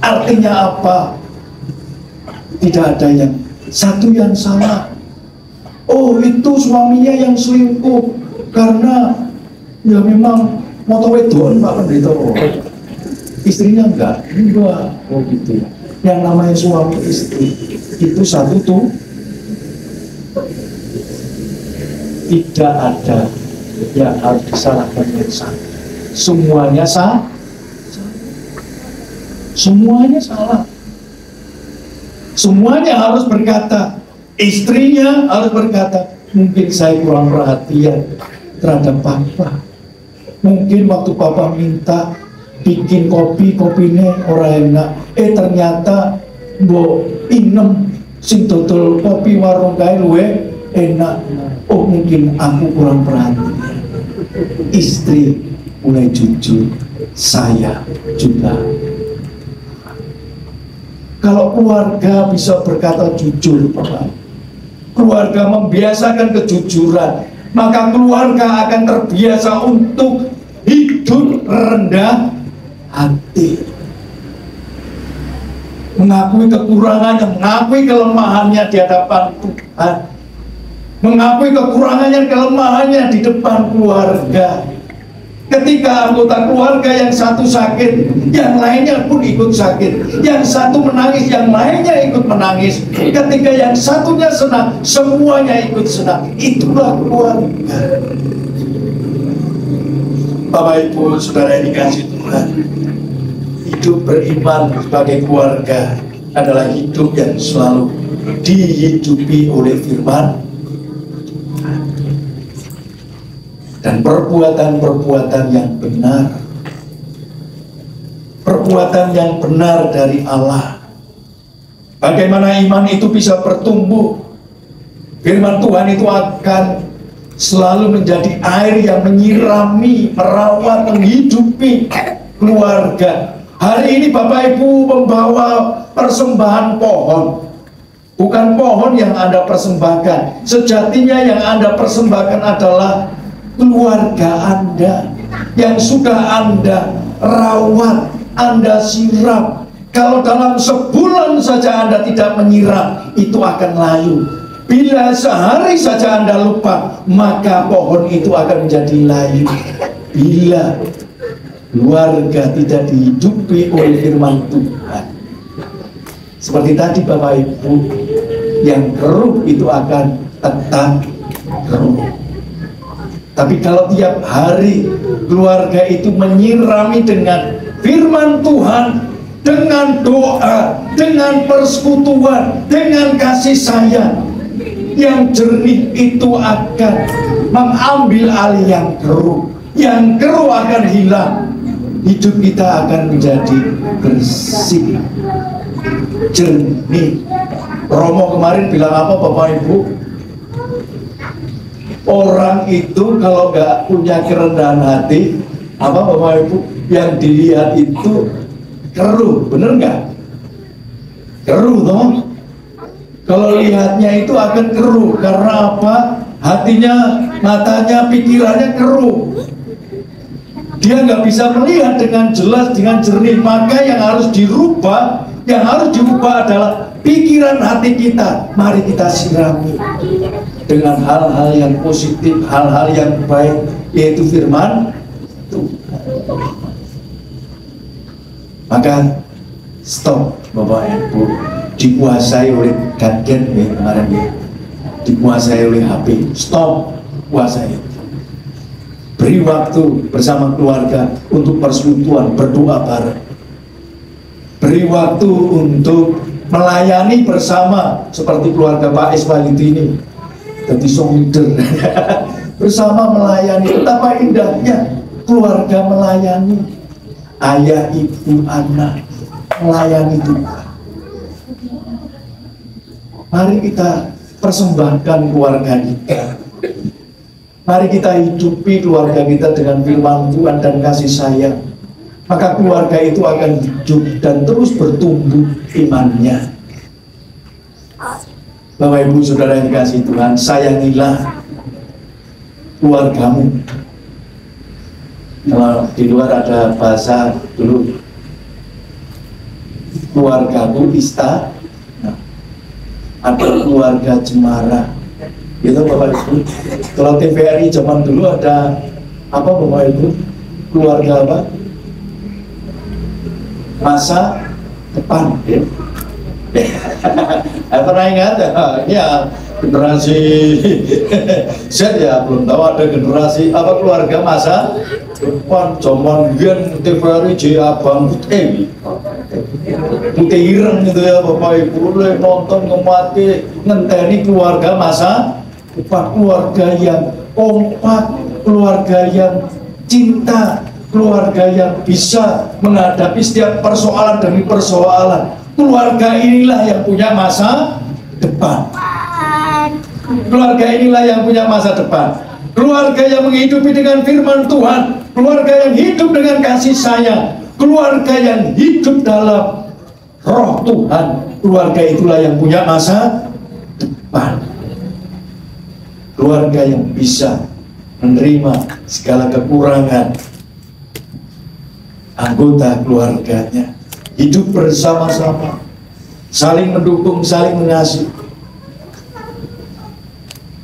Artinya apa? Tidak ada yang satu yang salah. Oh, itu suaminya yang selingkuh karena ya memang motor wedon Pak Pendeta. Istrinya enggak. Oh gitu ya. Yang namanya suami istri itu satu tuh tidak ada yang harus disalahkan yang salah. Semuanya salah. Semuanya salah. Semuanya harus berkata. Istrinya harus berkata, mungkin saya kurang perhatian terhadap papa. Mungkin waktu papa minta bikin kopinya orang enak, ternyata mbok inem sing dodol kopi warung kae luwe enak. Oh mungkin aku kurang perhatian. Istri mulai jujur, saya juga. Kalau keluarga bisa berkata jujur, keluarga membiasakan kejujuran, maka keluarga akan terbiasa untuk hidup rendah hati, mengakui kekurangannya, mengakui kelemahannya di hadapan Tuhan, mengakui kekurangannya, kelemahannya di depan keluarga. Ketika anggota keluarga yang satu sakit, yang lainnya pun ikut sakit. Yang satu menangis, yang lainnya ikut menangis. Ketika yang satunya senang, semuanya ikut senang. Itulah keluarga. Bapak Ibu Saudara yang dikasihi Tuhan, hidup beriman sebagai keluarga adalah hidup yang selalu dihidupi oleh firman dan perbuatan-perbuatan yang benar, perbuatan yang benar dari Allah. Bagaimana iman itu bisa bertumbuh? Firman Tuhan itu akan selalu menjadi air yang menyirami, merawat, menghidupi keluarga. Hari ini Bapak Ibu membawa persembahan pohon. Bukan pohon yang Anda persembahkan. Sejatinya yang Anda persembahkan adalah keluarga Anda yang sudah Anda rawat, Anda siram. Kalau dalam sebulan saja Anda tidak menyiram, itu akan layu. Bila sehari saja Anda lupa, maka pohon itu akan menjadi layu. Bila keluarga tidak dihidupi oleh firman Tuhan, seperti tadi Bapak Ibu, yang keruh itu akan tetap keruh. Tapi kalau tiap hari keluarga itu menyirami dengan firman Tuhan, dengan doa, dengan persekutuan, dengan kasih sayang yang jernih, itu akan mengambil alih yang keruh. Yang keruh akan hilang. Hidup kita akan menjadi bersih, jernih. Romo kemarin bilang apa Bapak Ibu? Orang itu kalau nggak punya kerendahan hati, apa Bapak Ibu, yang dilihat itu keruh, bener nggak? Keruh toh? Kalau lihatnya itu akan keruh, karena apa? Hatinya, matanya, pikirannya keruh. Dia nggak bisa melihat dengan jelas, dengan jernih. Maka yang harus dirubah, adalah pikiran hati kita. Mari kita sirami dengan hal-hal yang positif, hal-hal yang baik, yaitu firman Tuhan. Maka stop Bapak Ibu, dikuasai oleh gadget ya kemarin ya, dikuasai oleh HP. Stop, kuasai. Beri waktu bersama keluarga untuk persekutuan, berdoa bareng. Beri waktu untuk melayani bersama, seperti keluarga Pak Iswaliti ini, jadi song leader. Bersama melayani, betapa indahnya keluarga melayani. Ayah, ibu, anak melayani Tuhan. Mari kita persembahkan keluarga kita. Mari kita hidupi keluarga kita dengan firman Tuhan dan kasih sayang. Maka keluarga itu akan hidup dan terus bertumbuh imannya. Bapak Ibu Saudara yang dikasihi Tuhan, sayangilah keluargamu. Kalau di luar ada bahasa dulu, keluargaku istana, ada keluarga cemara. Gitu Bapak Ibu. Kalau TVRI zaman dulu ada apa Bapak Ibu? Keluarga apa? Masa depan. Ya. Pernah ingat ya? Generasi Z ya, belum tahu ada generasi apa keluarga masa depan. Zaman biyen TVRI J Abang Putih ireng gitu ya Bapak Ibu, nonton ngemati ngenteni keluarga masa depan, keluarga yang kompak, keluarga yang cinta, keluarga yang bisa menghadapi setiap persoalan demi persoalan. Keluarga inilah yang punya masa depan. Keluarga inilah yang punya masa depan. Keluarga yang menghidupi dengan firman Tuhan, keluarga yang hidup dengan kasih sayang, keluarga yang hidup dalam roh Tuhan. Keluarga itulah yang punya masa depan. Keluarga yang bisa menerima segala kekurangan anggota keluarganya, hidup bersama-sama, saling mendukung, saling mengasihi.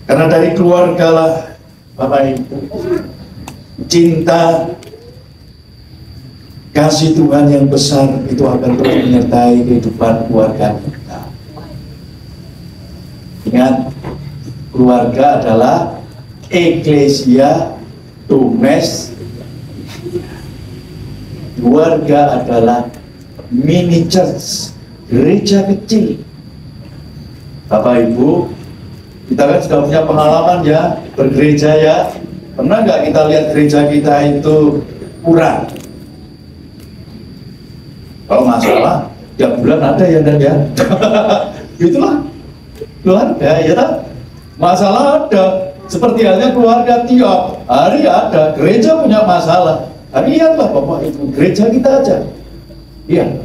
Karena dari keluarga lah, Bapak Ibu, cinta kasih Tuhan yang besar itu akan terus menyertai kehidupan keluarga kita. Ingat, keluarga adalah eklesia domestik. Keluarga adalah mini church, gereja kecil. Bapak Ibu, kita kan sudah punya pengalaman ya bergereja ya. Pernah nggak kita lihat gereja kita itu kurang? Kalau masalah tiap bulan ada ya dan ya. Itulah keluarga ya tak? Masalah ada. Seperti halnya keluarga tiap hari ada. Gereja punya masalah. Lihatlah Bapak Ibu, gereja kita aja. Iya.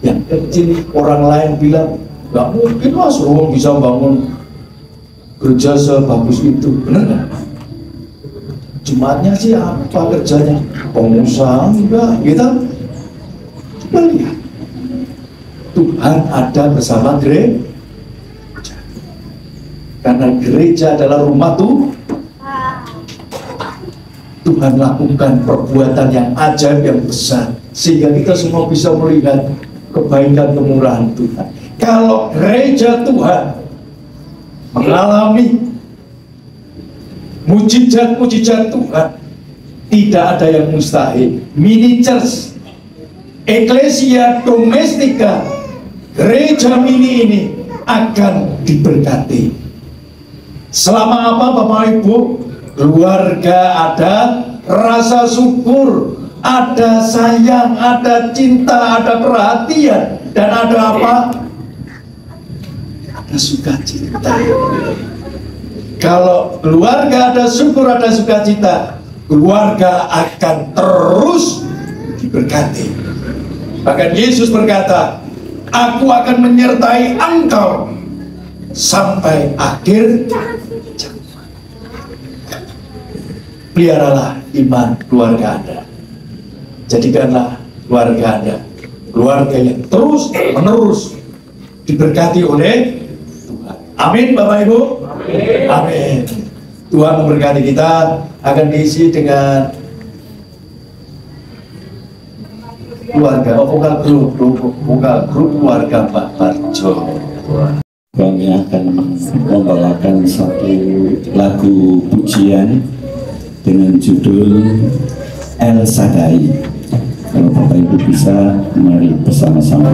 Yang kecil orang lain bilang nggak mungkin Mas Rom bisa bangun gereja sebagus itu, benar nggak? Jumatnya sih apa kerjanya? Pengusaha enggak, gitu? Coba lihat, Tuhan ada bersama gereja. Karena gereja adalah rumah Tuhan lakukan perbuatan yang ajaib, yang besar, sehingga kita semua bisa melihat kebaikan kemurahan Tuhan. Kalau gereja Tuhan mengalami mujizat-mujizat Tuhan, tidak ada yang mustahil. Mini church, eklesia domestika, gereja mini ini akan diberkati. Selama apa Bapak Ibu? Keluarga ada rasa syukur, ada sayang, ada cinta, ada perhatian, dan ada apa? Ada sukacita. Kalau keluarga ada syukur, ada sukacita, keluarga akan terus diberkati. Bahkan Yesus berkata, aku akan menyertai engkau sampai akhir zaman. Peliharalah iman keluarga Anda. Jadikanlah keluarga Anda keluarga yang terus menerus diberkati oleh Tuhan. Amin Bapak Ibu. Amin. Amin. Tuhan memberkati kita. Akan diisi dengan keluarga, vokal grup keluarga Pak Parjo. Kami akan membawakan satu lagu pujian dengan judul El Shaddai. Kalau Bapak Ibu bisa, mari bersama-sama.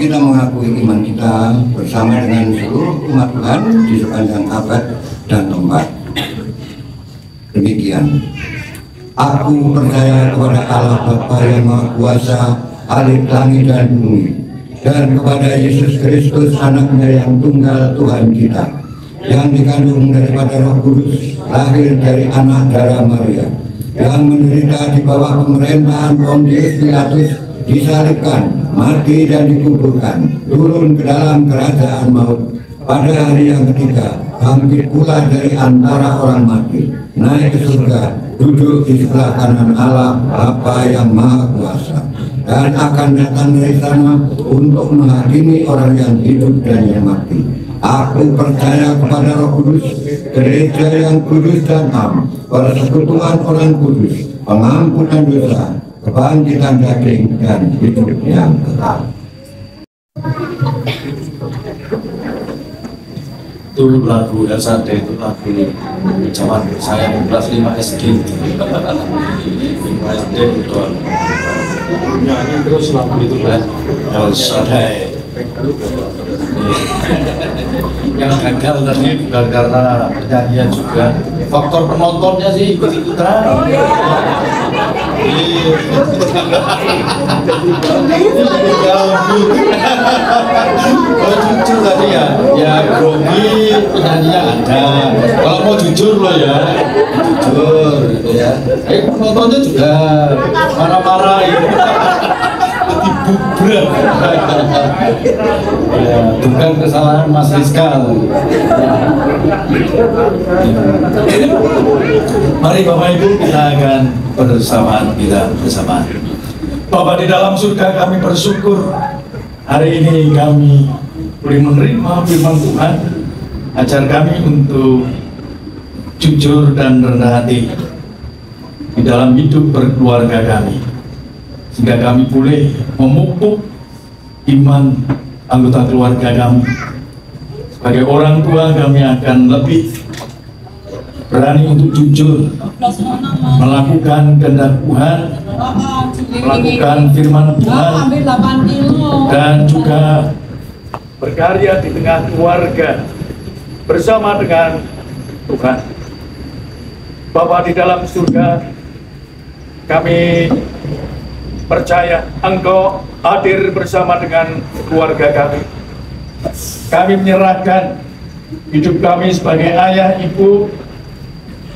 kita mengakui iman kita bersama dengan seluruh umat Tuhan di sepanjang abad dan tempat. Demikian. Aku percaya kepada Allah Bapa yang Maha Kuasa, Halik langit dan bumi, dan kepada Yesus Kristus anaknya yang tunggal Tuhan kita, yang dikandung daripada Roh Kudus, lahir dari anak darah Maria, yang menderita di bawah pemerintahan Pontius Pilatus, disalibkan, mati dan dikuburkan, turun ke dalam kerajaan maut, pada hari yang ketiga bangkit pula dari antara orang mati, naik ke surga, duduk di sebelah kanan Allah Bapa yang Maha Kuasa, dan akan datang dari sana untuk menghakimi orang yang hidup dan yang mati. Aku percaya kepada Roh Kudus, gereja yang kudus dan am, persekutuan orang kudus, pengampunan dosa, kebangkitan daging, dan hidup yang kekal. Itu lagu Elsada, itu lagu zaman saya kelas 5 SD. 5 SD itu nyanyi terus lagu itu kan Elsada. Yang gagal tadi bukan karena penyanyian juga, faktor penontonnya sih ikut-ikutan. Kalau jujur tadi ya grogi penyanyinya ada. Kalau mau jujur loh ya, jujur gitu ya. Penontonnya juga marah-marah gitu. Dibubrak. Ya, bukan kesalahan Mas Rizka. Mari Bapak Ibu, kita akan bersamaan Bapa di dalam surga, kami bersyukur hari ini kami boleh menerima firman Tuhan. Ajar kami untuk jujur dan rendah hati di dalam hidup berkeluarga kami, sehingga kami boleh memupuk iman anggota keluarga kami. Sebagai orang tua, kami akan lebih berani untuk jujur melakukan kehendak Tuhan, melakukan firman Tuhan, dan juga berkarya di tengah keluarga bersama dengan Tuhan. Bapa di dalam surga, kami percaya Engkau hadir bersama dengan keluarga kami. Kami menyerahkan hidup kami sebagai ayah, ibu.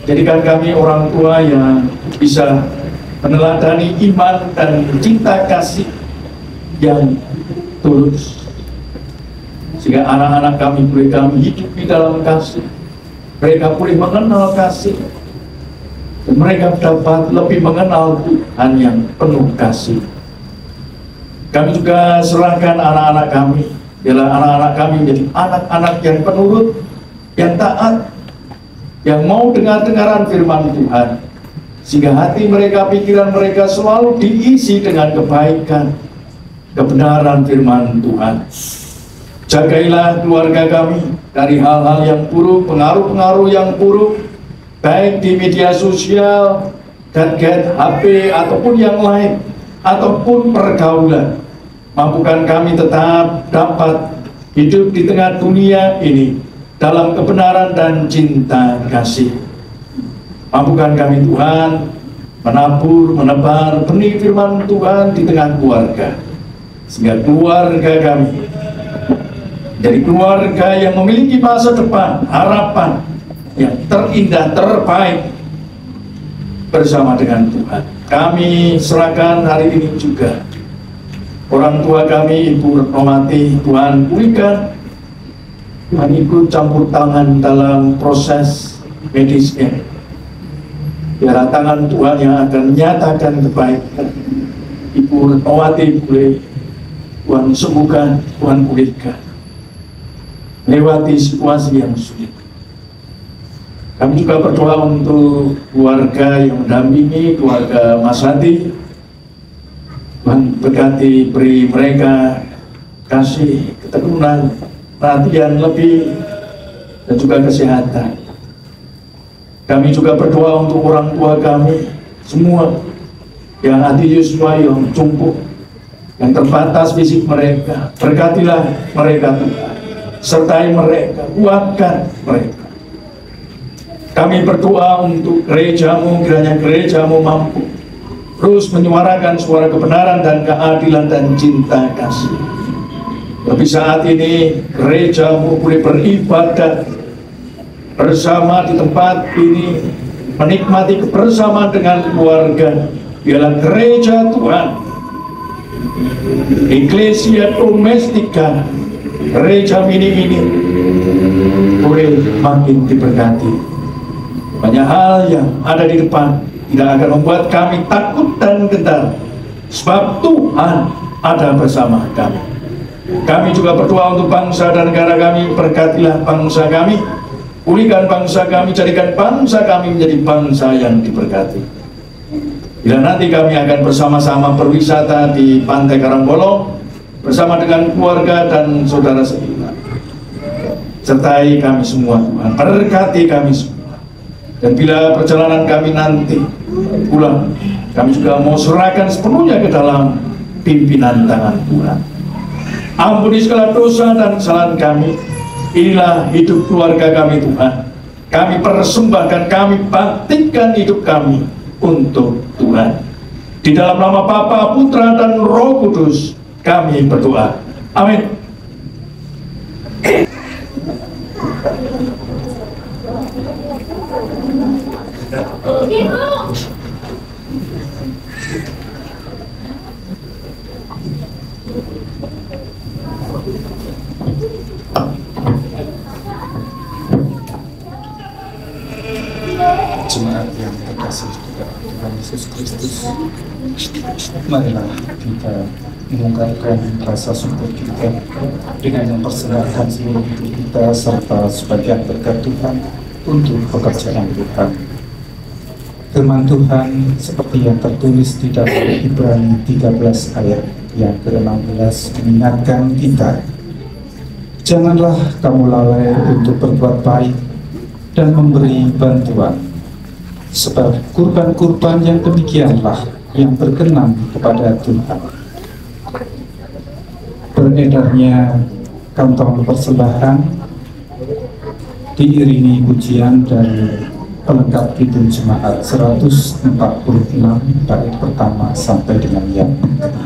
Jadikan kami orang tua yang bisa meneladani iman dan cinta kasih yang tulus, sehingga anak-anak kami boleh kami hidup di dalam kasih. Mereka boleh mengenal kasih, dan mereka dapat lebih mengenal Tuhan yang penuh kasih. Kami juga serahkan anak-anak kami, biarlah anak-anak kami menjadi anak-anak yang penurut, yang taat, yang mau dengar-dengaran firman Tuhan, sehingga hati mereka, pikiran mereka selalu diisi dengan kebaikan, kebenaran firman Tuhan. Jagailah keluarga kami dari hal-hal yang buruk, pengaruh-pengaruh yang buruk, baik di media sosial, gadget, HP, ataupun yang lain, ataupun pergaulan. Mampukan kami tetap dapat hidup di tengah dunia ini dalam kebenaran dan cinta kasih. Mampukan kami Tuhan menabur, menebar benih firman Tuhan di tengah keluarga, sehingga keluarga kami jadi keluarga yang memiliki masa depan, harapan yang terindah, terbaik bersama dengan Tuhan. Kami serahkan hari ini juga orang tua kami, Ibu Retnomati, Tuhan pulihkan, Tuhan ikut campur tangan dalam proses medisnya. Biar tangan Tuhan yang akan menyatakan kebaikan. Ibu Retnomati boleh Tuhan sembuhkan, Tuhan pulihkan, lewati situasi yang sulit. Kami juga berdoa untuk keluarga yang mendampingi, keluarga Mas Hadi. Tuhan berkati, beri mereka kasih, ketekunan, perhatian lebih, dan juga kesehatan. Kami juga berdoa untuk orang tua kami semua yang hati Yosua yang jumpuh, yang terbatas fisik mereka. Berkatilah mereka Tuhan, sertai mereka, kuatkan mereka. Kami berdoa untuk gerejamu, kiranya gerejamu mampu terus menyuarakan suara kebenaran dan keadilan dan cinta kasih. Tapi saat ini gerejamu boleh beribadah bersama di tempat ini, menikmati kebersamaan dengan keluarga. Biarlah gereja Tuhan, Ecclesia Domestika, gereja mini ini boleh makin diberkati. Banyak hal yang ada di depan tidak akan membuat kami takut dan gentar, sebab Tuhan ada bersama kami. Kami juga berdoa untuk bangsa dan negara kami. Berkatilah bangsa kami, pulihkan bangsa kami, jadikan bangsa kami menjadi bangsa yang diberkati. Bila nanti kami akan bersama-sama berwisata di Pantai Karangbolong bersama dengan keluarga dan saudara sekitar, sertai kami semua Tuhan, berkati kami semua. Dan bila perjalanan kami nanti pulang, kami juga mau serahkan sepenuhnya ke dalam pimpinan tangan Tuhan. Ampuni segala dosa dan kesalahan kami. Inilah hidup keluarga kami Tuhan. Kami persembahkan, kami baktikan hidup kami untuk Tuhan. Di dalam nama Bapa, Putra, dan Roh Kudus kami berdoa. Amin. Jemaat yang terkasih Tuhan Yesus Kristus, marilah kita mengungkapkan rasa syukur kita dengan mempersembahkan seluruh hidup kita serta sebagian berkat Tuhan untuk pekerjaan Tuhan. Firman Tuhan seperti yang tertulis di dalam Ibrani 13 ayat yang ke-16 mengingatkan kita, janganlah kamu lalai untuk berbuat baik dan memberi bantuan, sebab kurban-kurban yang demikianlah yang berkenan kepada Tuhan. Beredarnya kantong persembahan diiringi pujian dari pelengkap Kidung Jemaat 146 bait pertama sampai dengan yang kedua.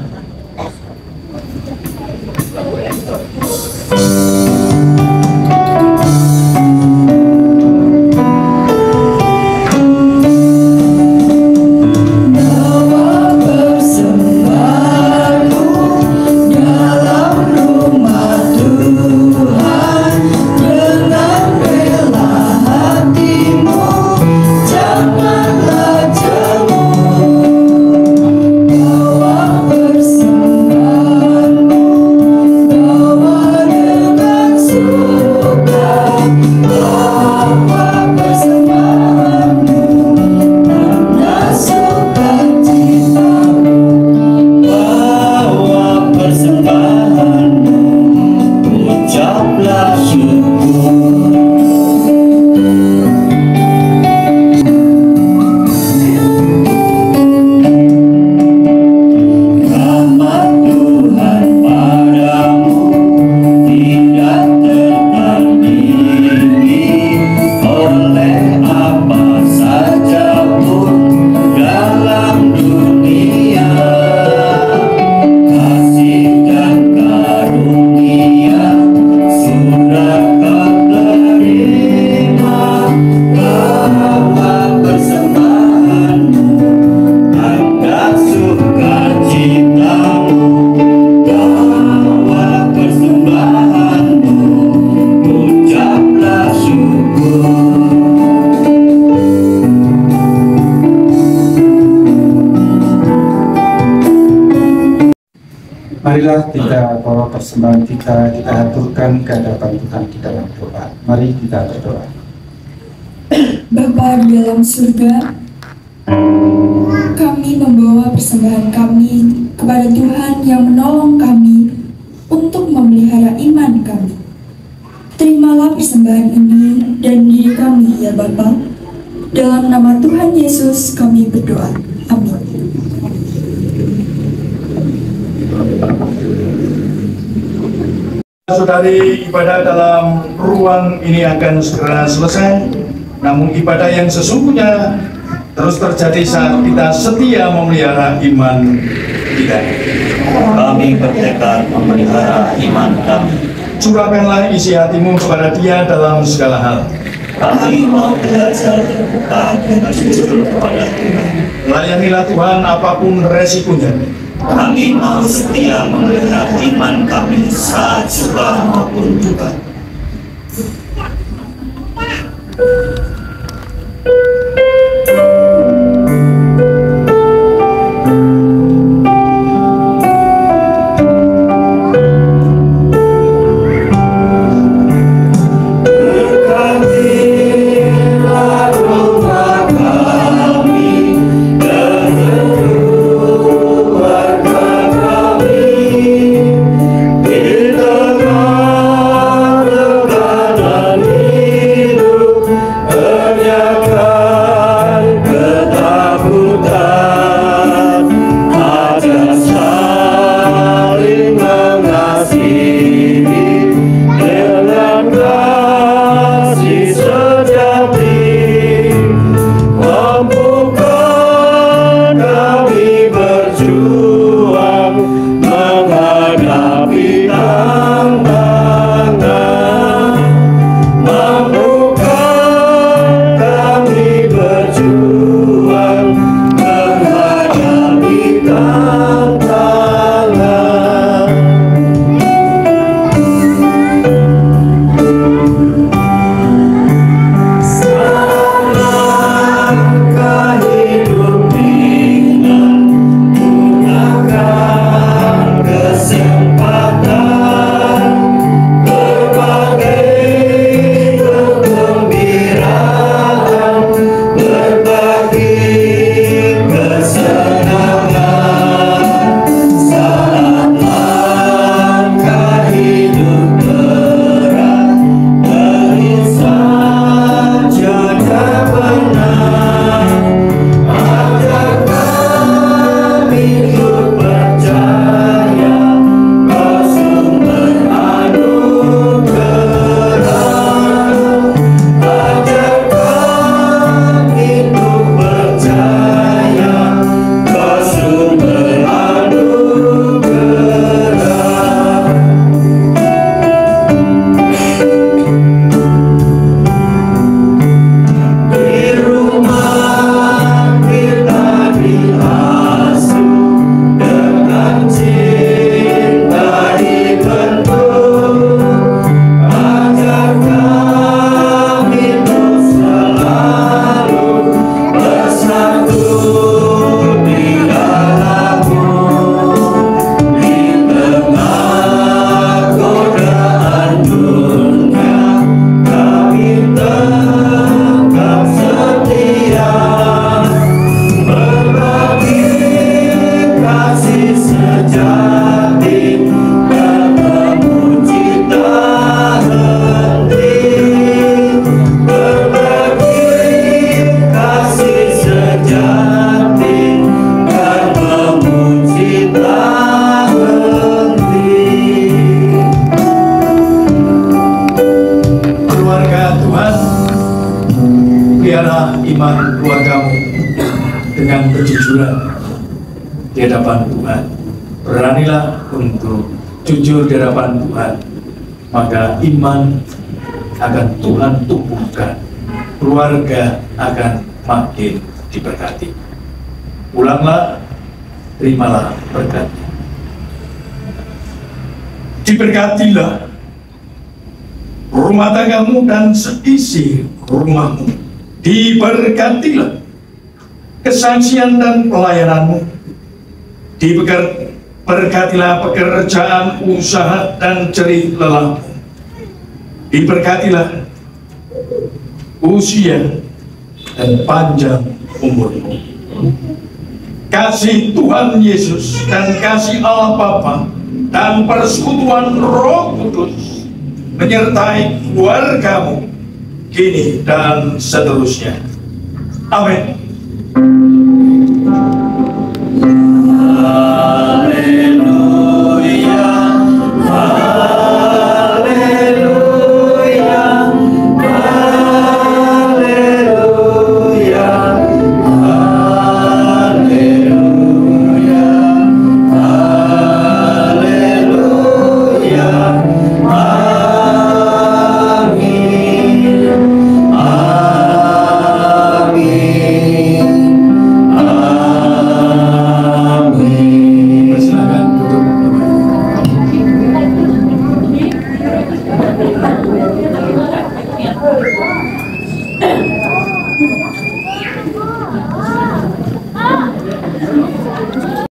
Marilah kita bawa persembahan kita haturkan ke hadapan Tuhan di dalam doa. Mari kita berdoa. Bapa di dalam surga, kami membawa persembahan kami kepada Tuhan yang menolong kami untuk memelihara iman kami. Terimalah persembahan ini dan diri kami ya Bapa. Dalam nama Tuhan Yesus kami berdoa. Amin. Saudari, ibadah dalam ruang ini akan segera selesai. Namun ibadah yang sesungguhnya terus terjadi saat kita setia memelihara iman kita. Kami bertekad memelihara iman kami. Curahkanlah isi hatimu kepada Dia dalam segala hal. Kami mau belajar terbuka dan jujur kepada Tuhan. Layanilah Tuhan apapun resikonya. Kami mau setia memelihara iman kami saat suka maupun duka. iman keluargamu dengan kejujuran di hadapan Tuhan. Beranilah untuk jujur di hadapan Tuhan, maka iman akan Tuhan tumbuhkan, keluarga akan makin diberkati. Ulanglah, terimalah berkatnya. Diberkatilah rumah tanggamu dan seisi rumahmu. Diberkatilah kesaksian dan pelayananmu. Diberkatilah pekerjaan, usaha, dan jerih lelahmu. Diberkatilah usia dan panjang umurmu. Kasih Tuhan Yesus dan kasih Allah Bapa dan persekutuan Roh Kudus menyertai keluargamu kini dan seterusnya. Amin.